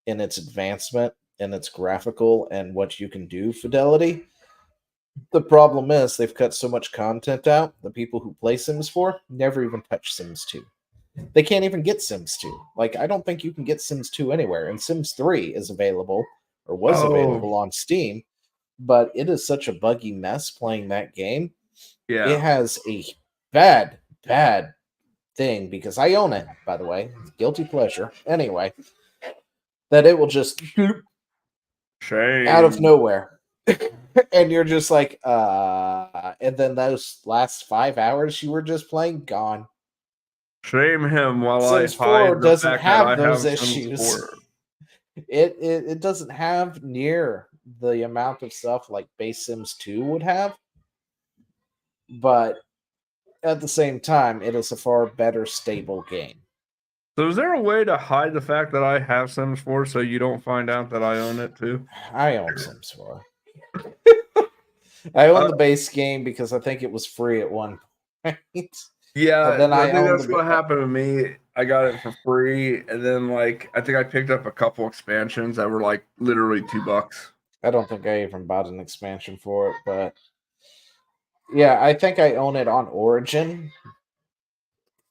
in its advancement and its graphical and what you can do fidelity. The problem is they've cut so much content out. The people who play Sims 4 never even touch Sims 2. They can't even get Sims 2. Like, I don't think you can get Sims 2 anywhere. And Sims 3 is available or was available on Steam, but it is such a buggy mess playing that game. Yeah. It has a bad, bad thing because I own it, by the way. Guilty pleasure. Anyway, that it will just Shame. out of nowhere. And you're just like, and then those last 5 hours you were just playing gone. Shame him while Sims I hide 4 the doesn't fact that I have those have Sims issues. 4. It doesn't have near the amount of stuff like base Sims 2 would have, but at the same time, it is a far better stable game. So is there a way to hide the fact that I have Sims 4 so you don't find out that I own it too? I own Sims 4. I own the base game because I think it was free at one point. Yeah, And then I think own that's what happened to me. I got it for free, and then I think I picked up a couple expansions that were like literally $2. I don't think I even bought an expansion for it, but yeah, I think I own it on Origin.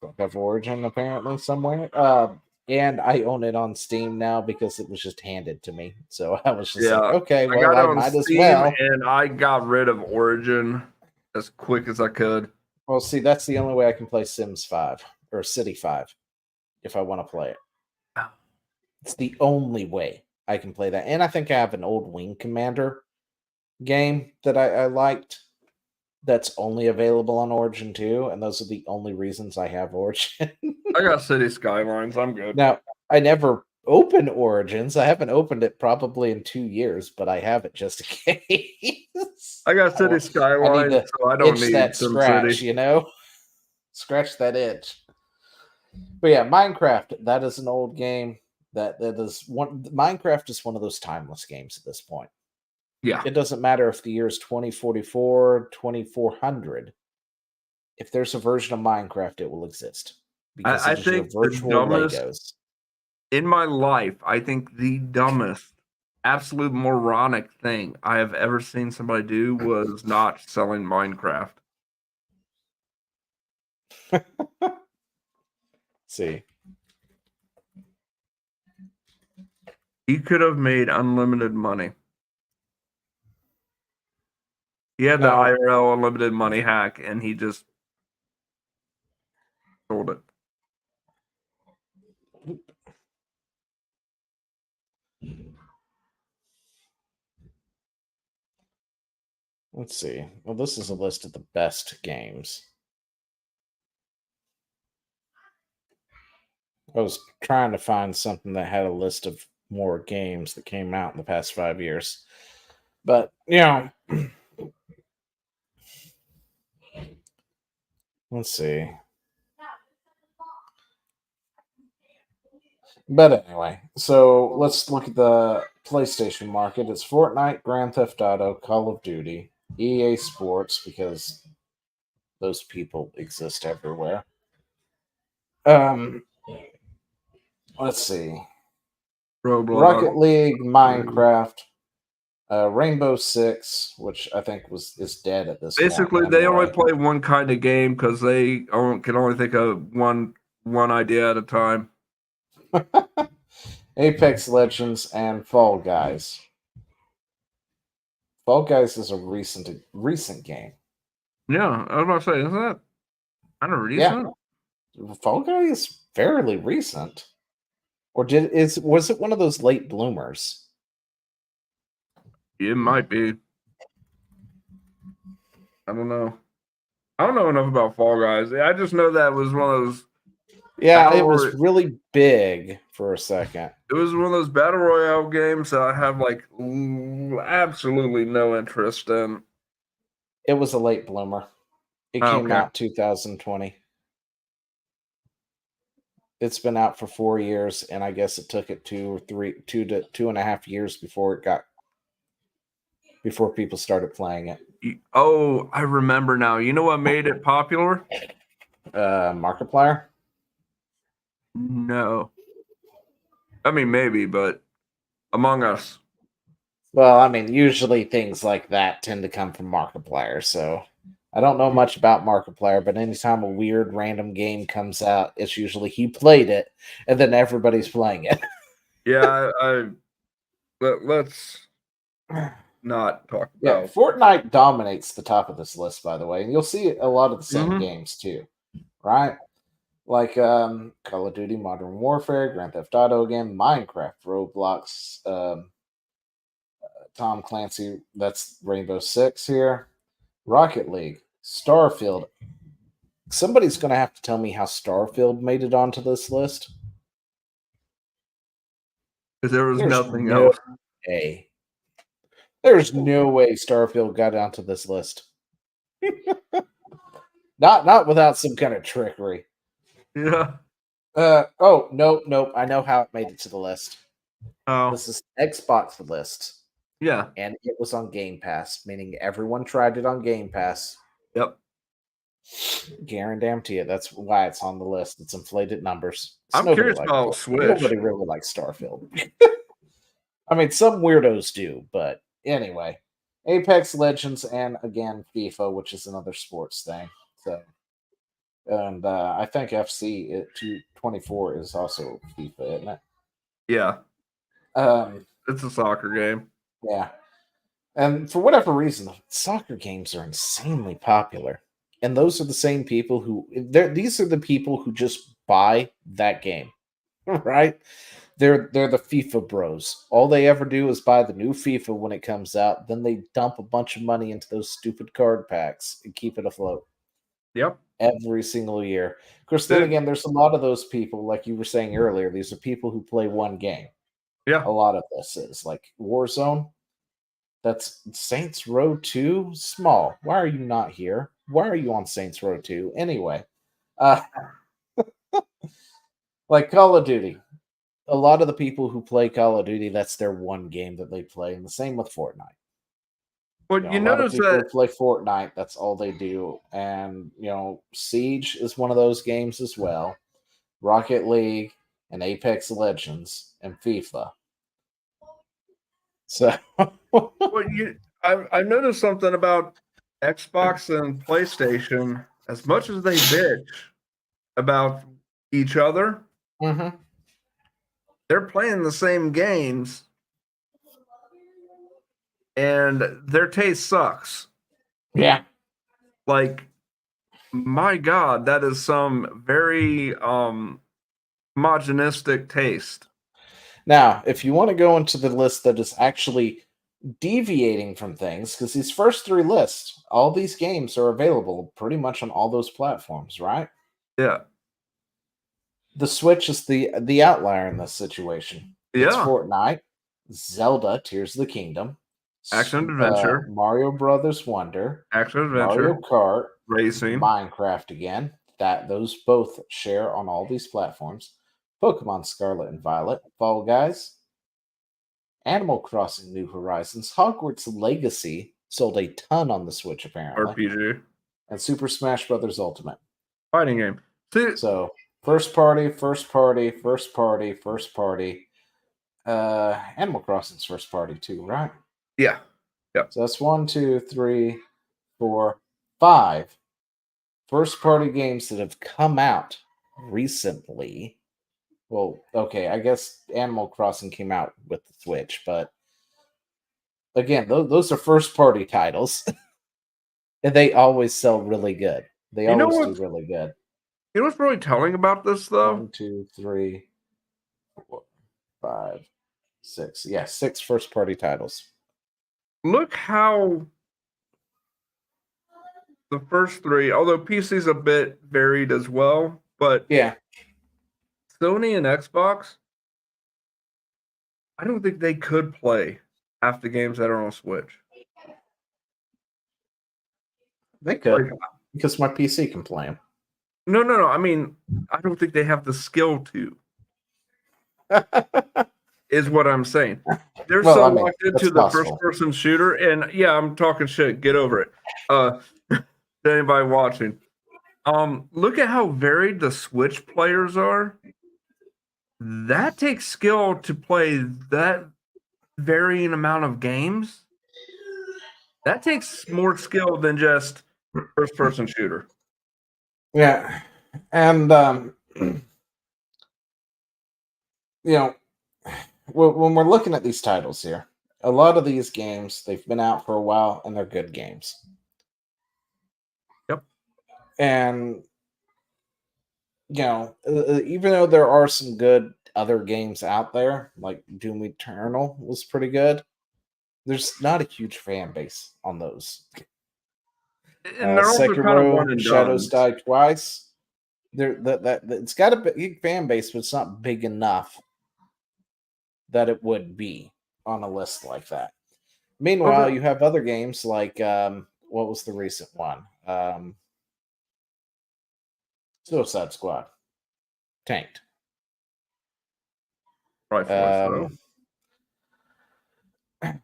I have Origin apparently somewhere. And I own it on Steam now because it was just handed to me. So I was just like, okay, well, I might as well. And I got rid of Origin as quick as I could. Well, see, that's the only way I can play Sims 5 or City 5 if I want to play it. It's the only way I can play that. And I think I have an old Wing Commander game that I liked that's only available on Origin 2. And those are the only reasons I have Origin. I got City Skylines. I'm good. Now, I never opened Origins. I haven't opened it probably in 2 years, but I have it just in case. I got City Skylines, so I don't need that Sim scratch, City. Scratch that itch. But yeah, Minecraft, that is an old game. That is one. Minecraft is one of those timeless games at this point. Yeah. It doesn't matter if the year is 2044, 2400. If there's a version of Minecraft, it will exist. Because I it is your think virtual the dumbest Legos. in my life, I think the dumbest absolute moronic thing I have ever seen somebody do was not selling Minecraft. See, He could have made unlimited money. He had the now IRL unlimited money hack, and he just sold it. let's see. Well, this is a list of the best games. I was trying to find something that had a list of more games that came out in the past 5 years. But, let's see. But anyway, so let's look at the PlayStation market. It's Fortnite, Grand Theft Auto, Call of Duty, EA Sports, because those people exist everywhere. Let's see. Rocket Roblox. League, Minecraft, Rainbow Six, which I think is dead at this point. Basically, they only Anyway. play one kind of game because they can only think of one idea at a time. Apex Legends and Fall Guys. Fall Guys is a recent game. Yeah, I was about to say, isn't that kind of recent? Yeah, Fall Guys is fairly recent. Or was it one of those late bloomers? It might be. I don't know. I don't know enough about Fall Guys. I just know that was one of those. Yeah, it was really big for a second. It was one of those battle royale games that I have like absolutely no interest in. It was a late bloomer. It came out 2020. It's been out for 4 years, and I guess it took it 2.5 years before people started playing it. Oh, I remember now. You know what made it popular? Markiplier? No. I mean, maybe, but Among Us. Well, I mean, usually things like that tend to come from Markiplier, so I don't know much about Markiplier, but anytime a weird random game comes out, it's usually he played it, and then everybody's playing it. Yeah, let's not talk Yeah, about. Fortnite dominates the top of this list, by the way, and you'll see a lot of the same games too, right? Like Call of Duty, Modern Warfare, Grand Theft Auto again, Minecraft, Roblox, Tom Clancy, that's Rainbow Six here, Rocket League, Starfield. Somebody's going to have to tell me how Starfield made it onto this list. Because there was There's nothing no else. way. There's no way Starfield got onto this list. Not without some kind of trickery. Yeah. Nope. I know how it made it to the list. Oh. This is Xbox list. Yeah. And it was on Game Pass, meaning everyone tried it on Game Pass. Yep. Guarantee you, that's why it's on the list. It's inflated numbers. I'm curious about Switch. Nobody really likes Starfield. I mean, some weirdos do, but anyway. Apex Legends and again FIFA, which is another sports thing. So, and I think FC 224 is also FIFA, isn't it? Yeah. It's a soccer game. Yeah. And for whatever reason, soccer games are insanely popular. And those are the same people these are the people who just buy that game. Right? They're the FIFA bros. All they ever do is buy the new FIFA when it comes out, then they dump a bunch of money into those stupid card packs and keep it afloat. Yep. Every single year. Of course, then again, there's a lot of those people, like you were saying earlier, these are people who play one game. Yeah. A lot of this is like Warzone. That's Saints Row 2? Small. Why are you not here? Why are you on Saints Row 2? Anyway. Like Call of Duty. A lot of the people who play Call of Duty, that's their one game that they play. And the same with Fortnite. Well, A lot of people who play Fortnite, that's all they do. And, Siege is one of those games as well. Rocket League and Apex Legends and FIFA. So Well, I noticed something about Xbox and PlayStation. As much as they bitch about each other, Mhm. they're playing the same games, and their taste sucks. Yeah. Like, my God, that is some very homogenistic taste. Now, if you want to go into the list that is actually deviating from things, because these first three lists, all these games are available pretty much on all those platforms, right? Yeah, The Switch is the outlier in this situation. It's yeah. Fortnite, Zelda: Tears of the Kingdom, Action adventure, Mario Brothers Wonder, action Mario adventure, Kart, racing, Minecraft again. That those both share on all these platforms. Pokemon Scarlet and Violet, Fall Guys, Animal Crossing: New Horizons, Hogwarts Legacy sold a ton on the Switch apparently, RPG, and Super Smash Brothers Ultimate. fighting game. See, So first party, first party, first party, first party. Animal Crossing's first party too, right? yeah, yeah. So that's 1, 2, 3, 4, 5 first party games that have come out recently. Well, okay, I guess Animal Crossing came out with the Switch, but again, those are first party titles, and they always sell really good. They You know always do what? really good. You know what's really telling about this though? 1, 2, 3, 4, 5, 6. Yeah, six first party titles. Look how the first three, although PC's a bit varied as well, but Yeah, Sony and Xbox, I don't think they could play half the games that are on Switch. they Like, could because my PC can play them. no. I mean, I don't think they have the skill to, is what I'm saying. They're Well, so I mean, locked into that's the first possible. person shooter, and yeah, I'm talking shit. Get over it. To anybody watching. Look at how varied the Switch players are. That takes skill to play that varying amount of games. That takes more skill than just first person shooter. Yeah, and you know, when we're looking at these titles here, a lot of these games they've been out for a while and they're good games. Yep. And even though there are some good other games out there, like Doom Eternal was pretty good, there's not a huge fan base on those. And they're also kind of one Sekiro, and Shadows done. Die Twice. That it's got a big fan base, but it's not big enough that it would be on a list like that. Meanwhile, you have other games like what was the recent one? Suicide Squad tanked. Rightfully so. Um,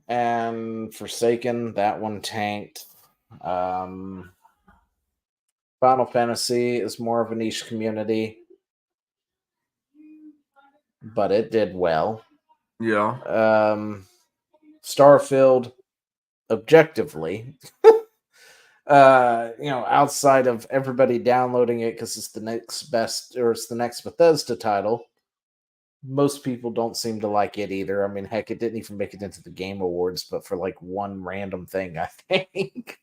and Forsaken, that one tanked. Um, Final Fantasy is more of a niche community, but it did well. Yeah. Starfield, objectively, outside of everybody downloading it because it's the next best or it's the next Bethesda title, most people don't seem to like it either. I mean, heck, it didn't even make it into the Game Awards, but for like one random thing, I think.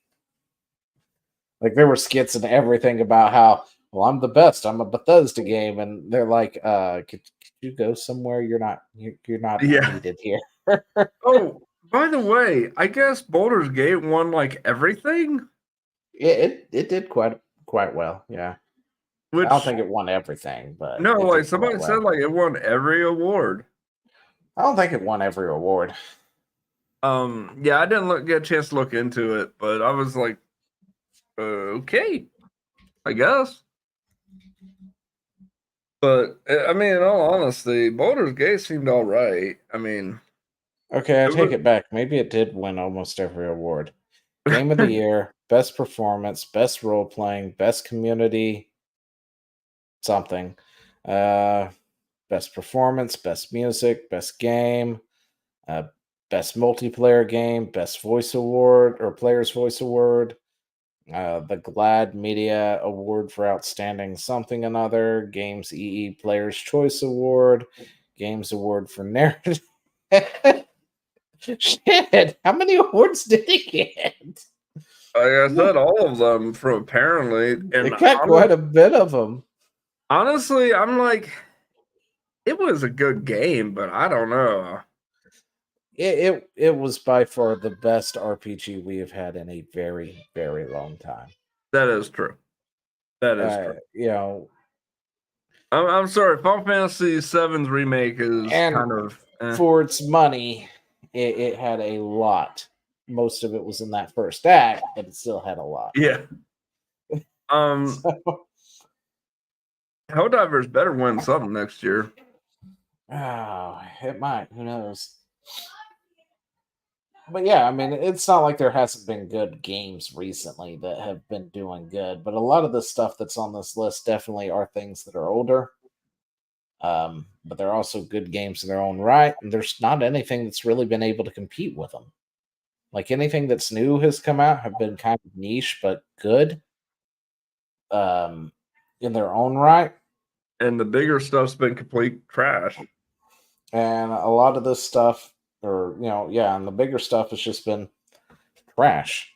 Like there were skits and everything about how, well, I'm the best. I'm a Bethesda game, and they're like, could you go somewhere? You're not Yeah. needed here. Oh, by the way, I guess Baldur's Gate won like everything, It did quite well. Yeah, I don't which think it won everything, but no, it like did quite somebody said, well. like it won every award. I don't think it won every award. Yeah, I didn't get a chance to look into it, but I was like, okay, I guess. But I mean, in all honesty, Baldur's Gate seemed all right. I mean, Okay, I it take was it back. Maybe it did win almost every award. Game of the year, best performance, best role playing, best community, something. Uh, best performance, best music, best game, Best multiplayer game, best voice award or player's voice award, the Glad Media Award for Outstanding Something Another, Games EE Player's Choice Award, Games Award for Narrative. Shit, how many awards did he get? Like I said, all of them from apparently, and It got quite a bit of them. honestly, I'm like, it was a good game, but I don't know. It was by far the best RPG we have had in a very, very long time. That is true. That is true. You know, I'm sorry. Final Fantasy VII's remake is and kind of for its money, it had a lot. Most of it was in that first act, but it still had a lot. yeah. So, Helldivers better win something next year. oh, it might. Who knows? But yeah, I mean, it's not like there hasn't been good games recently that have been doing good, but a lot of the stuff that's on this list definitely are things that are older. But they're also good games in their own right, and there's not anything that's really been able to compete with them. Like anything that's new has come out have been kind of niche but good, in their own right. And the bigger stuff's been complete trash. And a lot of this stuff, or and the bigger stuff has just been trash.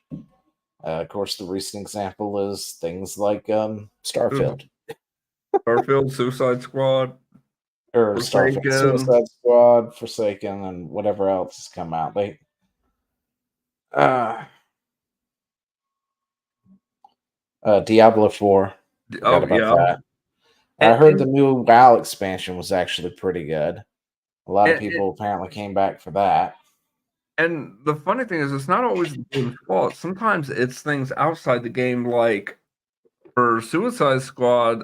Of course, the recent example is things like Starfield. Starfield, Suicide Squad, Or Forsaken. Starfield, Suicide Squad, Forsaken, and whatever else has come out. Diablo 4. Forgot about that. I heard the new WoW expansion was actually pretty good. A lot of people apparently came back for that. And the funny thing is, it's not always the game's fault. Sometimes it's things outside the game, like for Suicide Squad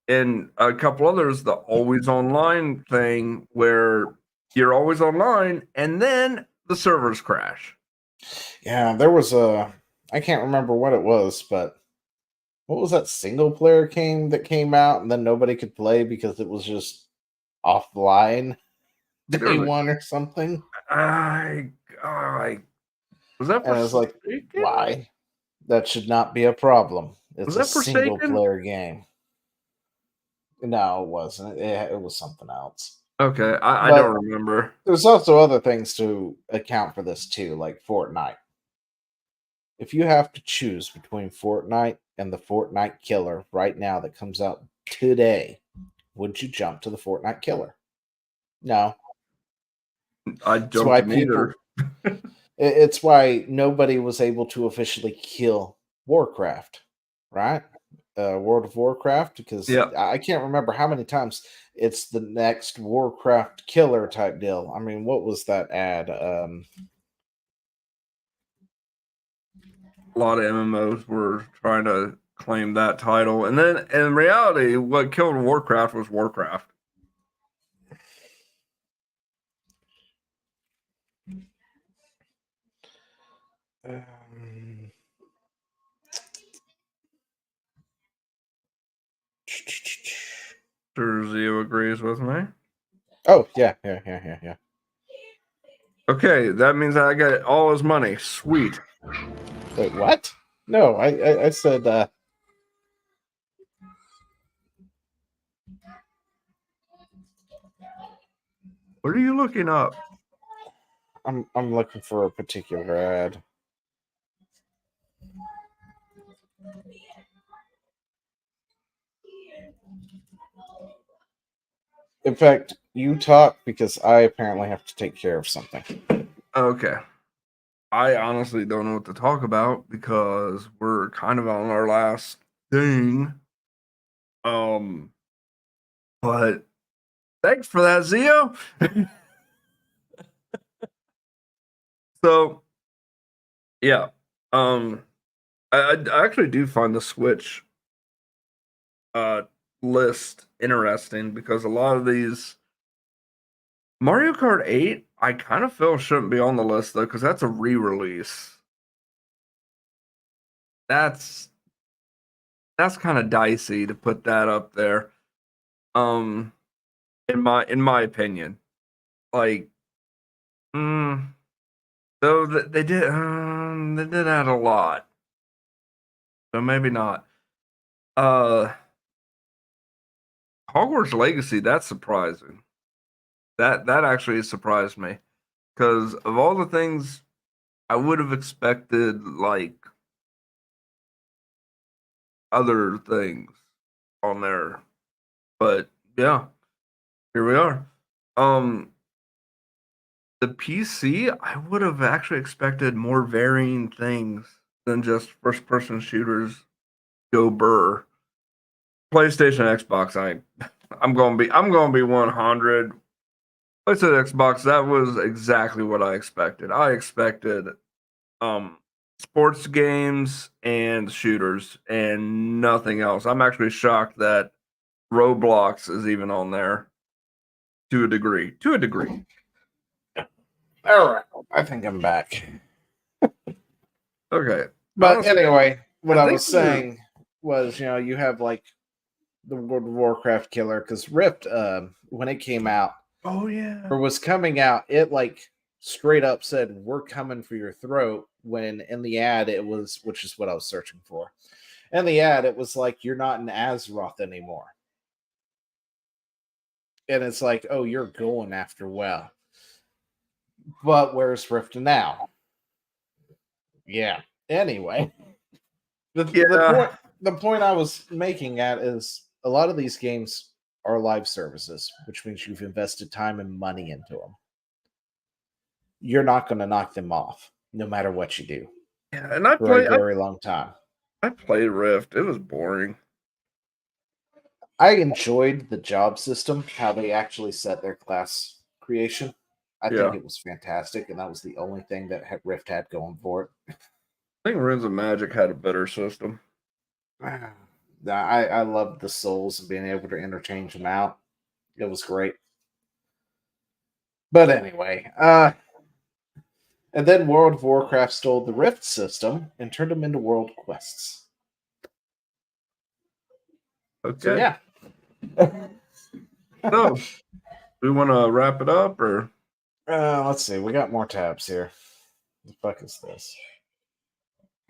and a couple others, the always online thing where you're always online and then the servers crash. Yeah, there was I can't remember what it was, but what was that single player game that came out and then nobody could play because it was just offline day one or something? I was that And I was like, Forsaken? why? That should not be a problem. It's Was a that single Forsaken? player game. No, it wasn't. It was something else. Okay, I But don't remember. there's also other things to account for this too, like Fortnite. If you have to choose between Fortnite and the Fortnite killer right now that comes out today, would you jump to the Fortnite killer? No. I It's why jumped neither. it's why nobody was able to officially kill Warcraft, right? World of Warcraft, because Yeah. I can't remember how many times it's the next Warcraft killer type deal. I mean, what was that ad? A lot of MMOs were trying to claim that title, and then in reality, what killed Warcraft was Warcraft. Sure, Zio agrees with me. Oh yeah. Okay, that means I got all his money. Sweet. Wait, what? No, I said What are you looking up? I'm looking for a particular ad. In fact, you talk because I apparently have to take care of something. Okay. I honestly don't know what to talk about because we're kind of on our last thing. But thanks for that, Zio. So, yeah. I actually do find the Switch list interesting because a lot of these Mario Kart 8, I kind of feel shouldn't be on the list though, because that's a re-release. That's kind of dicey to put that up there. In my opinion. Like So they did add a lot. So maybe not. Hogwarts Legacy, that's surprising. That actually surprised me because of all the things I would have expected, like other things on there. But yeah, here we are. The PC, I would have actually expected more varying things than just first person shooters go burr. PlayStation, Xbox, I'm gonna be 100. PlayStation, Xbox, that was exactly what I expected. I expected um sports games and shooters and nothing else. I'm actually shocked that Roblox is even on there to a degree. To a degree. All right, I think I'm back. Okay. But Honestly, anyway, what I I think was we're saying was, you have like the World of Warcraft killer because Rift, when it came out oh yeah. or was coming out, it like straight up said, "We're coming for your throat." When in the ad, it was, which is what I was searching for. In the ad, it was like, "You're not in Azeroth anymore," and it's like, "Oh, you're going after WoW." But where's Rift now? Yeah. Anyway, Yeah. the point I was making at is a lot of these games are live services, which means you've invested time and money into them. You're not going to knock them off, no matter what you do, Yeah, and for a very long time. I played Rift. It was boring. I enjoyed the job system, how they actually set their class creation. I think Yeah. it was fantastic, and that was the only thing that Rift had going for it. I think Runes of Magic had a better system. I loved the souls and being able to interchange them out. It was great. But anyway, and then World of Warcraft stole the Rift system and turned them into world quests. So Okay. yeah. So, we want to wrap it up or Let's see. We got more tabs here. The fuck is this?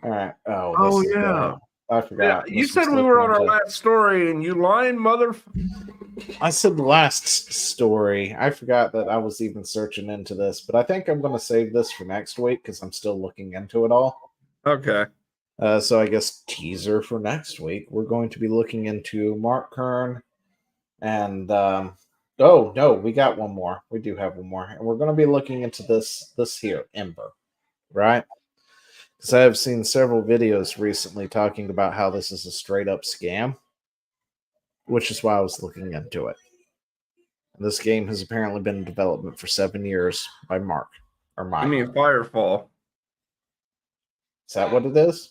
All right. Oh, oh this is yeah. the. I Yeah, forgot. you This was said we were looking on our into. last story and you lying mother. I said the last story. I forgot that I was even searching into this, but I think I'm going to save this for next week because I'm still looking into it all. Okay. So I guess teaser for next week. We're going to be looking into Mark Kern and oh no, we got one more. We do have one more, and we're going to be looking into this here Ember, right? Because I have seen several videos recently talking about how this is a straight up scam, which is why I was looking into it. And this game has apparently been in development for 7 years by Mark or I Mike. mean Firefall. Is that what it is?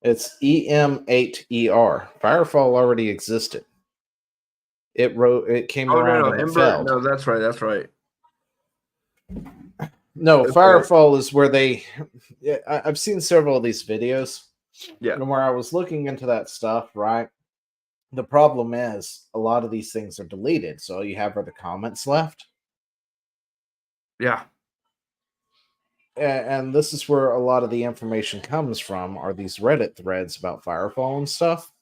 It's EM8ER. Firefall already existed. It came Oh around no, and it Ember. failed. No, that's right. That's right. No, That's right. Firefall is where they. Yeah, I've seen several of these videos, Yeah. and where I was looking into that stuff. Right, the problem is a lot of these things are deleted, so all you have are the comments left. Yeah. And this is where a lot of the information comes from. Are these Reddit threads about Firefall and stuff,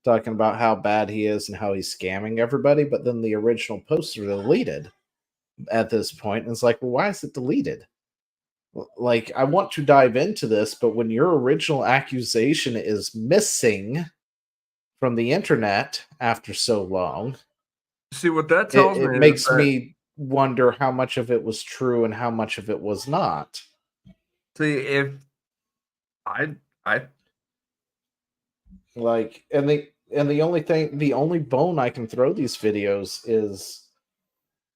talking about how bad he is and how he's scamming everybody? But then the original posts are deleted at this point, and it's like, well, why is it deleted? Like, I want to dive into this, but when your original accusation is missing from the internet after so long, See what that it, tells it me is makes that me wonder how much of it was true and how much of it was not. see if I I Like, the only thing, the only bone I can throw these videos is,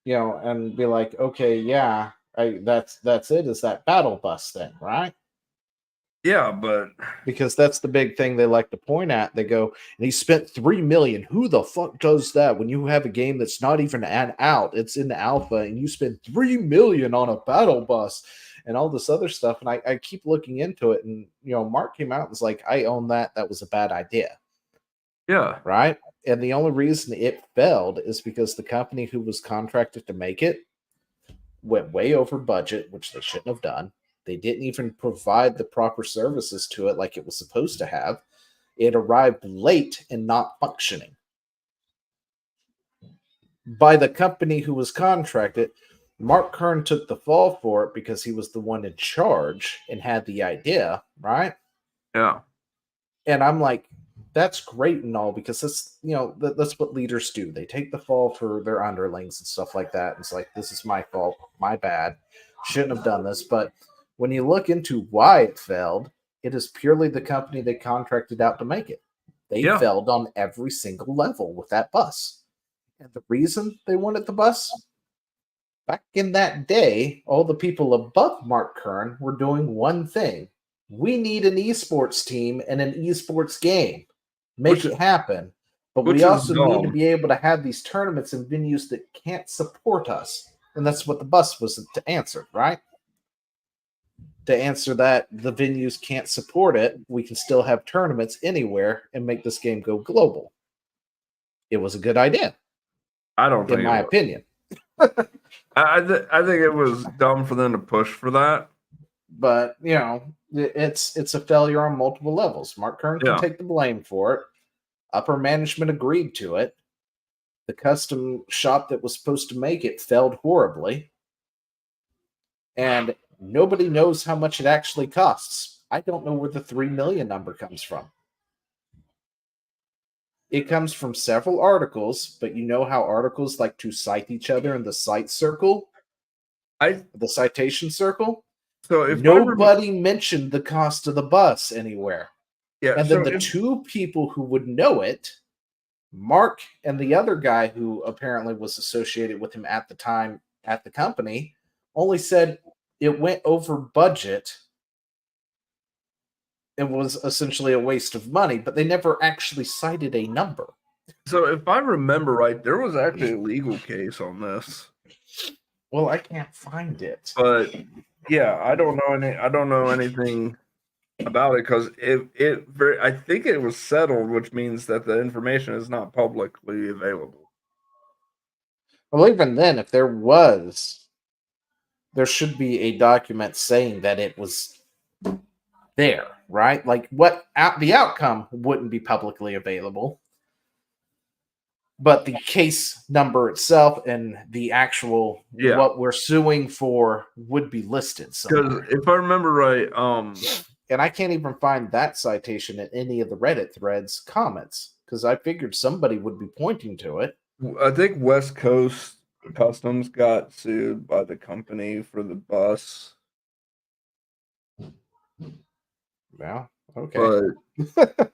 and be like, okay, yeah, that's it, is that battle bus thing, right? yeah, but Because that's the big thing they like to point at. They go, and he spent 3 million. Who the fuck does that when you have a game that's not even out? It's in the alpha, and you spend 3 million on a battle bus and all this other stuff. And I keep looking into it, and Mark came out and was like, I own that. That was a bad idea. yeah. Right. And the only reason it failed is because the company who was contracted to make it went way over budget, which they shouldn't have done. They didn't even provide the proper services to it like it was supposed to have. It arrived late and not functioning. By the company who was contracted, Mark Kern took the fall for it because he was the one in charge and had the idea, right? Yeah. And I'm like, that's great and all because that's what leaders do. They take the fall for their underlings and stuff like that. And it's like, this is my fault, my bad, shouldn't have done this. But when you look into why it failed, it is purely the company they contracted out to make it. They Yeah. failed on every single level with that bus. And the reason they wanted the bus, back in that day, all the people above Mark Kern were doing one thing. We need an esports team and an esports game. Make Which- it happen. But which we is also need to dumb. be able to have these tournaments in venues that can't support us. And that's what the bus was to answer, right? To answer that the venues can't support it, we can still have tournaments anywhere and make this game go global. It was a good idea, I don't think in my it was. opinion. I think it was dumb for them to push for that. But it's a failure on multiple levels. Mark Kern can Yeah. take the blame for it. Upper management agreed to it. The custom shop that was supposed to make it failed horribly. And nobody knows how much it actually costs. I don't know where the 3 million number comes from. It comes from several articles, but you know how articles like to cite each other in the cite circle? The citation circle? So if Nobody mentioned the cost of the bus anywhere. yeah, And so then the two people who would know it, Mark and the other guy who apparently was associated with him at the time at the company, only said it went over budget and was essentially a waste of money, but they never actually cited a number. So if I remember right, there was actually a legal case on this. Well, I can't find it. But yeah, I don't know anything about it because I think it was settled, which means that the information is not publicly available. Well, even then, if there was, there should be a document saying that it was there, right? Like the outcome wouldn't be publicly available, but the case number itself and the actual what we're suing for would be listed somewhere. Because if I remember right, and I can't even find that citation in any of the Reddit threads comments because I figured somebody would be pointing to it. I think West Coast Customs got sued by the company for the bus. Yeah, okay. But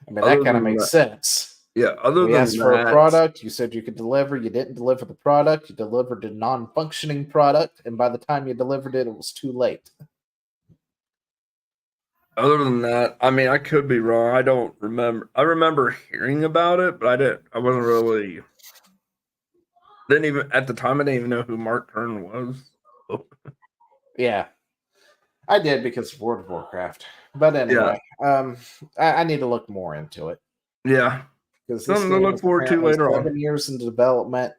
I mean, that kind of makes sense. Yeah, other we than asked for a product, you said you could deliver, you didn't deliver the product, you delivered a non-functioning product, and by the time you delivered it, it was too late. Other than that, I mean, I could be wrong. I don't remember. I remember hearing about it, but I wasn't really. Didn't even at the time. I didn't even know who Mark Kern was. Yeah, I did because of World of Warcraft. But anyway, I need to look more into it. Yeah, because this something to look forward to later on. 7 years into development,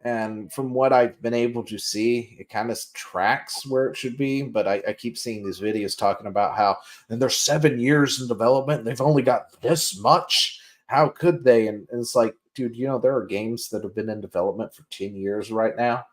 and from what I've been able to see, it kind of tracks where it should be. But I keep seeing these videos talking about how and they're 7 years in development and they've only got this much. How could they? And it's like, dude, there are games that have been in development for 10 years right now.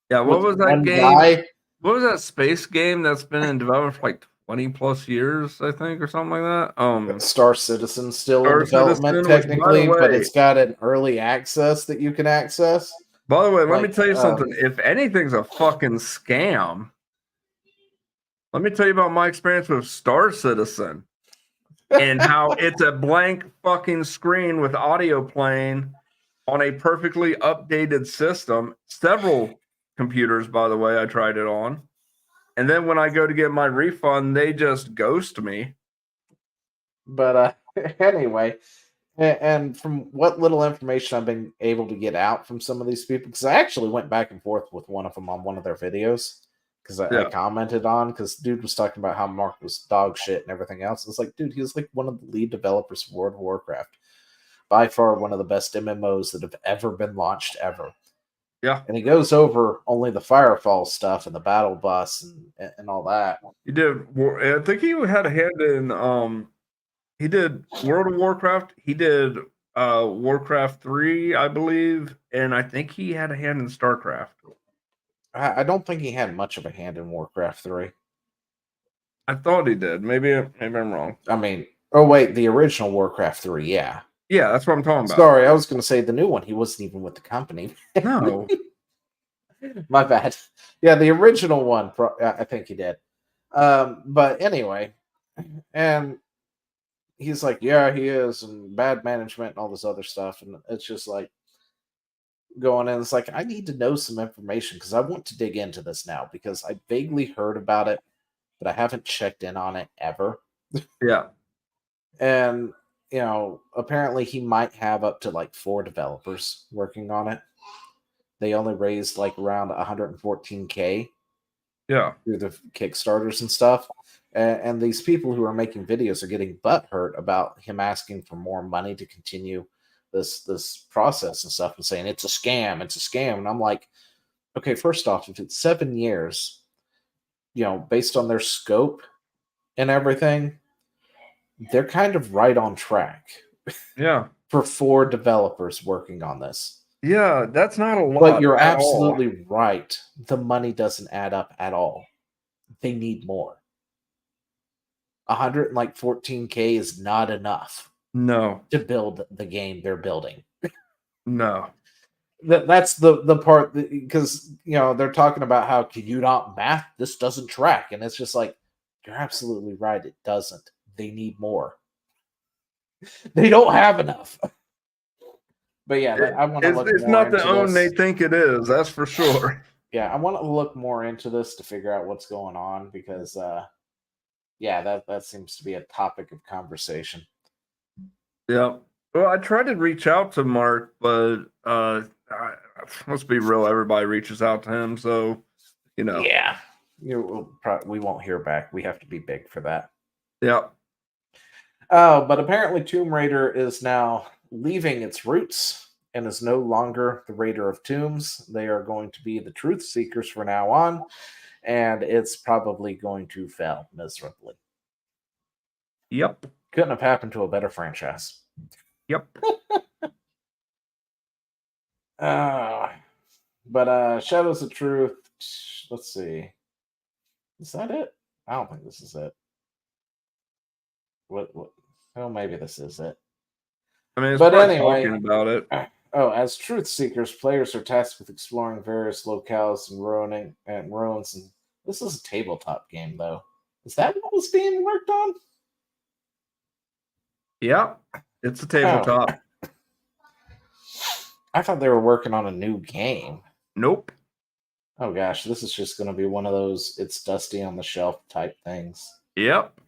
Yeah, what was that game? What was that space game that's been in development for like 20 plus years, I think, or something like that? Star Citizen still in development technically, but it's got an early access that you can access. By the way, let me tell you something. If anything's a fucking scam, let me tell you about my experience with Star Citizen and how it's a blank fucking screen with audio playing on a perfectly updated system. Several computers, by the way, I tried it on. And then when I go to get my refund, they just ghost me. But anyway, and from what little information I've been able to get out from some of these people, because I actually went back and forth with one of them on one of their videos, because I commented on, because dude was talking about how Mark was dog shit and everything else. It's like, dude, he was like one of the lead developers of World of Warcraft. By far one of the best MMOs that have ever been launched ever. Yeah, and he goes over only the Firefall stuff and the battle bus and all that. he did. I think he had a hand in. He did World of Warcraft. He did Warcraft 3, I believe, and I think he had a hand in StarCraft. I don't think he had much of a hand in Warcraft 3. I thought he did. Maybe I'm wrong. I mean, oh wait, the original Warcraft 3, yeah. Yeah, that's what I'm talking about. Sorry, I was going to say the new one. He wasn't even with the company. No. My bad. Yeah, the original one, I think he did. But anyway, and he's like, yeah, he is, and bad management and all this other stuff. And it's just like going in. It's like, I need to know some information because I want to dig into this now because I vaguely heard about it, but I haven't checked in on it ever. Yeah. And, apparently he might have up to like 4 developers working on it. They only raised like around 114K Yeah. through the Kickstarters and stuff. And these people who are making videos are getting butthurt about him asking for more money to continue this process and stuff and saying it's a scam, it's a scam. And I'm like, okay, first off, if it's 7 years, based on their scope and everything, they're kind of right on track. Yeah. For 4 developers working on this. Yeah, that's not a lot. But you're at absolutely right. The money doesn't add up at all. They need more. 114K is not enough No. to build the game they're building. No. That's the part because they're talking about how can you not math? This doesn't track, and it's just like you're absolutely right. It doesn't. They need more. They don't have enough. But yeah, I want to look. It's more not into the own they this. think it is. That's for sure. Yeah, I want to look more into this to figure out what's going on because, yeah, that seems to be a topic of conversation. Yeah. Well, I tried to reach out to Mark, but let's be real, everybody reaches out to him, so Yeah, we won't hear back. We have to be big for that. Yeah. Oh, but apparently Tomb Raider is now leaving its roots and is no longer the Raider of Tombs. They are going to be the Truth Seekers from now on, and it's probably going to fail miserably. Yep. Couldn't have happened to a better franchise. Yep. But Shadows of Truth, let's see. Is that it? I don't think this is it. What well, maybe this is it. I mean, it's But probably anyway, talking about it. Oh, as truth seekers, players are tasked with exploring various locales and ruins. And this is a tabletop game, though. Is that what was being worked on? Yeah, it's a tabletop. I thought they were working on a new game. Nope. Oh gosh, this is just going to be one of those it's dusty on the shelf type things. Yep.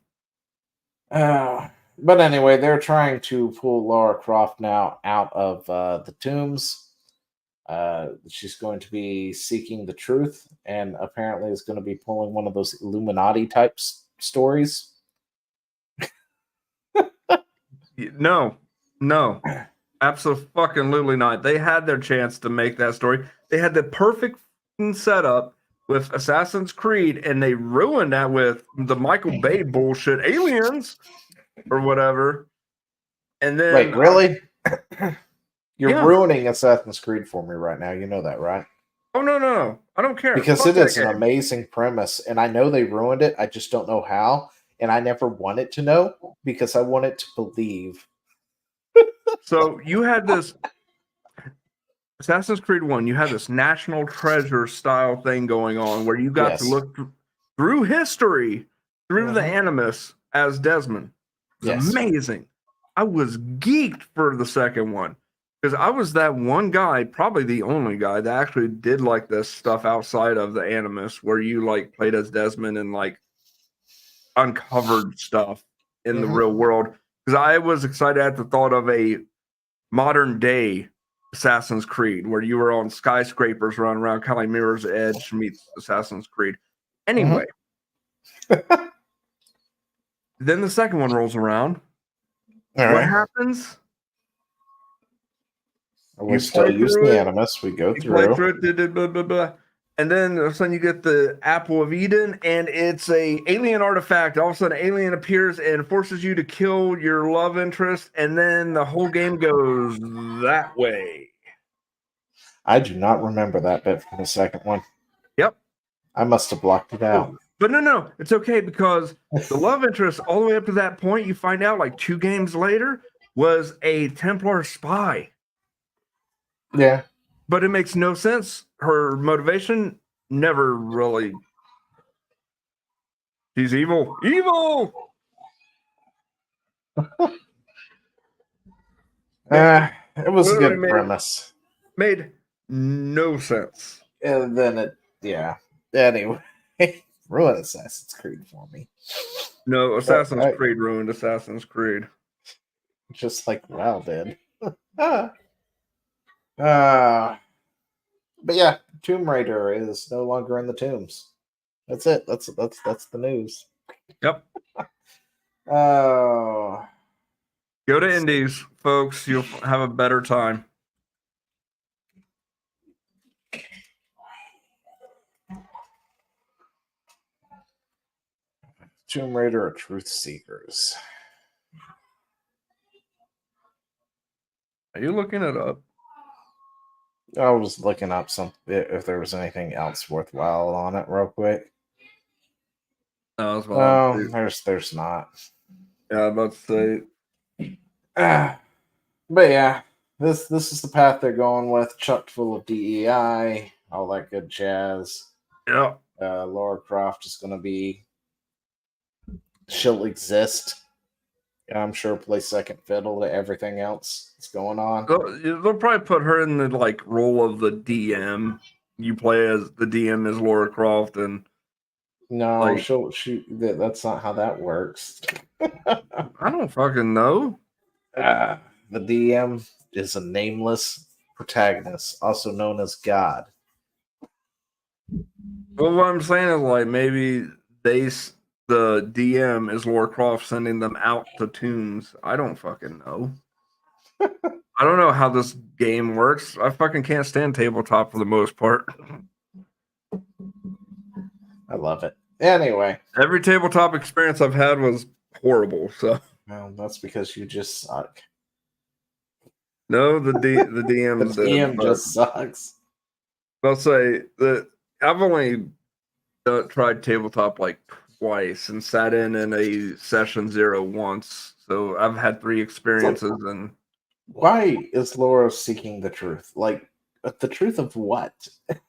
But anyway, they're trying to pull Lara Croft now out of the tombs. She's going to be seeking the truth, and apparently is going to be pulling one of those Illuminati type stories. No, absolutely not. They had their chance to make that story. They had the perfect setup with Assassin's Creed, and they ruined that with the Michael Bay bullshit, Aliens or whatever. And then, wait, really? You're ruining Assassin's Creed for me right now. You know that, right? Oh no, I don't care because it is an amazing premise, and I know they ruined it. I just don't know how, and I never wanted to know because I wanted to believe. So you had this Assassin's Creed 1, you had this National Treasure style thing going on where you got to look through history, through the Animus as Desmond. It was amazing. I was geeked for the second one because I was that one guy, probably the only guy that actually did like this stuff outside of the Animus where you like played as Desmond and like uncovered stuff in the real world. Because I was excited at the thought of a modern day Assassin's Creed, where you were on skyscrapers running around, kind of like Mirror's Edge meets Assassin's Creed. Anyway, then the second one rolls around. What happens? We You still play use through the it. Animus. We go You play through. through it, blah, blah, blah. And then all of a sudden you get the Apple of Eden, and it's a alien artifact. All of a sudden, an alien appears and forces you to kill your love interest, and then the whole game goes that way. I do not remember that bit from the second one. Yep. I must have blocked it out. But no, it's okay because the love interest, all the way up to that point, you find out like 2 games later, was a Templar spy. Yeah. But it makes no sense. Her motivation never really. She's evil. Evil! It was a Literally good premise. Made no sense. And then Anyway, ruin Assassin's Creed for me. No, Assassin's Creed ruined Assassin's Creed. Just like WoW did. But yeah, Tomb Raider is no longer in the tombs. That's it. That's the news. Yep. Oh. Go to Indies, folks. You'll have a better time. Tomb Raider or Truth Seekers? Are you looking it up? I was looking up if there was anything else worthwhile on it real quick. No, that's what there's not. Yeah, I'm about to say. But yeah, this is the path they're going with, chock full of DEI, all that good jazz. Yeah. Laura Croft is going to be. She'll exist. I'm sure play second fiddle to everything else that's going on. They'll probably put her in the like role of the DM. You play as the DM as Laura Croft, and no, like, that's not how that works. I don't fucking know. The DM is a nameless protagonist, also known as God. Well, what I'm saying is like maybe the DM is Laura Croft sending them out to tombs. I don't fucking know. I don't know how this game works. I fucking can't stand tabletop for the most part. I love it. Anyway, every tabletop experience I've had was horrible. So, well, that's because you just suck. No, the DM the DM just sucks. I'll say that I've only tried tabletop like twice and sat in a session 0 once. So I've had 3 experiences. And why is Laura seeking the truth? Like the truth of what? It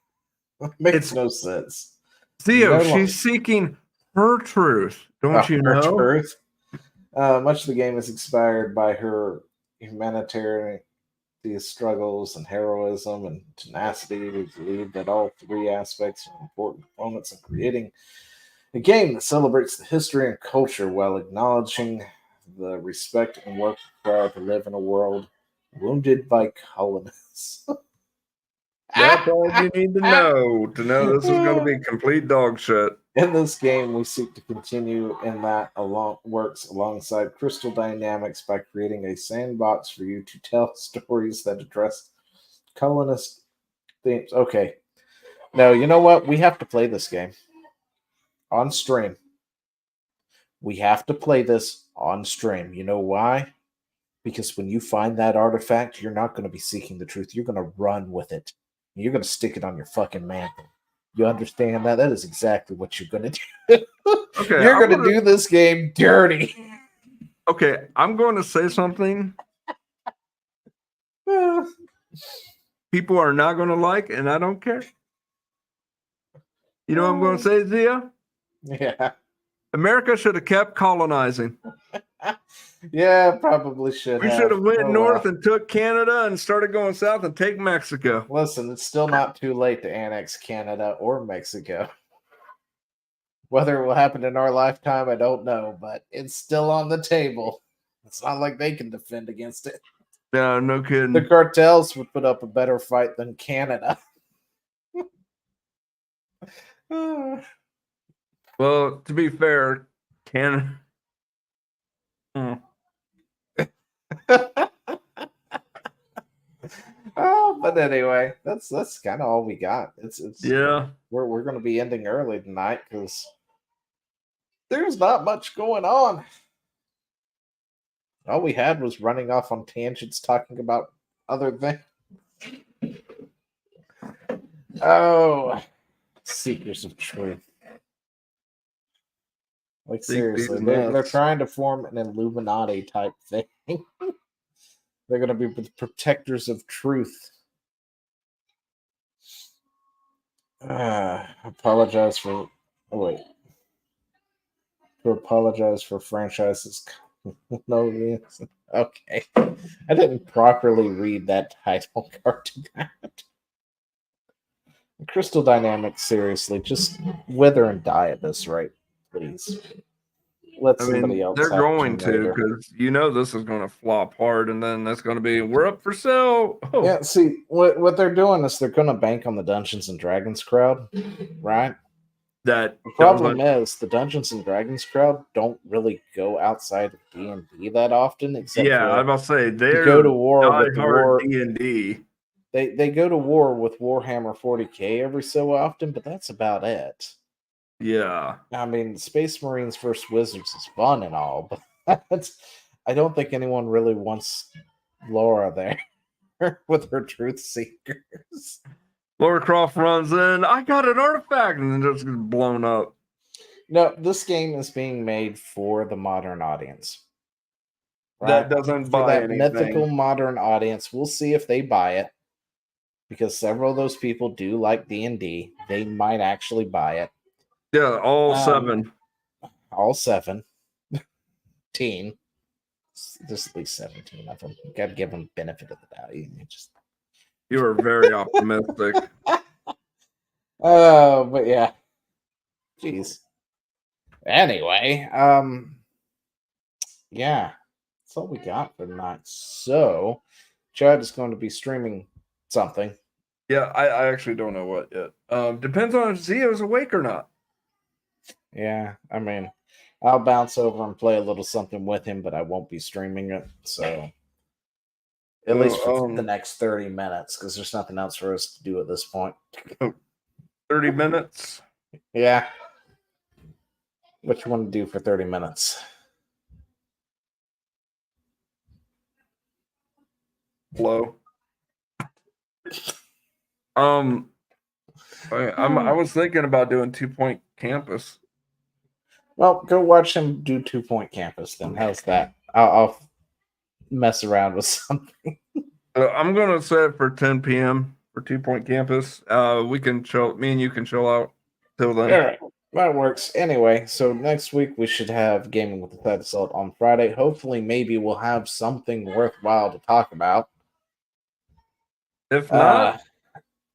makes no sense. Theo, she's seeking her truth. Don't you know? Truth. Much of the game is inspired by her humanitarian struggles and heroism and tenacity. We believe that all 3 aspects are important components in creating a game that celebrates the history and culture while acknowledging the respect and work required to live in a world wounded by colonists. That's all you need to know this is going to be complete dog shit. In this game, we seek to continue in that works alongside Crystal Dynamics by creating a sandbox for you to tell stories that address colonist themes. Okay. No, you know what? We have to play this game on stream. We have to play this on stream. You know why? Because when you find that artifact, you're not going to be seeking the truth. You're going to run with it. You're going to stick it on your fucking mantle. You understand that? That is exactly what you're going to do. Okay, you're going to do this game dirty. Okay, I'm going to say something people are not going to like, and I don't care. You know what I'm going to say, Zia? Yeah. America should have kept colonizing. Yeah, probably should have. We should have went north and took Canada and started going south and take Mexico. Listen, it's still not too late to annex Canada or Mexico. Whether it will happen in our lifetime, I don't know, but it's still on the table. It's not like they can defend against it. No, no kidding. The cartels would put up a better fight than Canada. Well, to be fair, Canada. But anyway, that's kind of all we got. It's Yeah. we're going to be ending early tonight because there's not much going on. All we had was running off on tangents talking about other things. Oh, seekers of truth. Like Seek these seriously, they're nuts. trying to form an Illuminati type thing. They're going to be the protectors of truth. Apologize for. Oh wait. To apologize for franchises. No reason. Okay. I didn't properly read that title card. Crystal Dynamics, seriously, just wither and die at this rate, please. Let I somebody mean, else they're have going Tomb to Raider. because this is going to flop hard, and then that's going to be we're up for sale. Oh, Yeah, see, what they're doing is they're going to bank on the Dungeons and Dragons crowd, right? that The problem doesn't. is the Dungeons and Dragons crowd don't really go outside of D&D that often, except Yeah, I for was about to say to go to they're war with the diehard war. D&D. They go to war with Warhammer 40K every so often, but that's about it. Yeah, I mean, Space Marines vs. Wizards is fun and all, but I don't think anyone really wants Laura there with her truth seekers. Laura Croft runs in. I got an artifact, and then just gets blown up. No, this game is being made for the modern audience. That Right? doesn't For buy that mythical anything. modern audience. We'll see if they buy it. Because several of those people do like D&D. They might actually buy it. Yeah, all Um, 7. all 17. There's at least 17 of them. You gotta give them benefit of the doubt. You just You are very optimistic. Oh, but yeah. Jeez. Anyway, yeah, that's all we got for tonight. So, Chad is going to be streaming something. Yeah, I actually don't know what yet. Depends on if Zio's awake or not. Yeah, I mean, I'll bounce over and play a little something with him, but I won't be streaming it. So, at least for the next 30 minutes, because there's nothing else for us to do at this point. 30 minutes. Yeah. What you want to do for 30 minutes? Hello. I was thinking about doing 2 Point Campus. Well, go watch him do 2 Point Campus then. How's that? I'll mess around with something. I'm gonna set it for 10 p.m. for 2 Point Campus. We can chill. Me and you can chill out till then. All right. That works. Anyway, so next week we should have Gaming with the Side Assault on Friday. Hopefully, maybe we'll have something worthwhile to talk about. If not,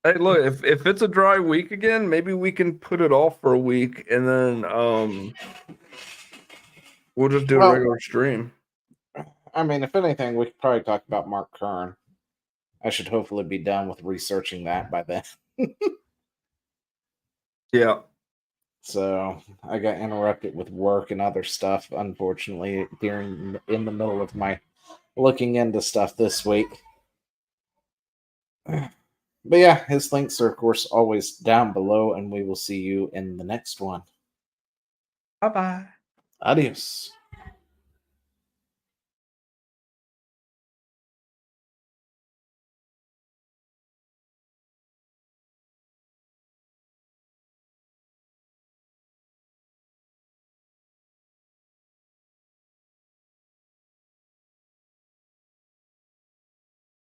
hey, look, if it's a dry week again, maybe we can put it off for a week and then we'll just do a regular stream. I mean, if anything, we could probably talk about Mark Kern. I should hopefully be done with researching that by then. Yeah. So I got interrupted with work and other stuff, unfortunately, in the middle of my looking into stuff this week. But yeah, his links are, of course, always down below, and we will see you in the next one. Bye-bye. Adios.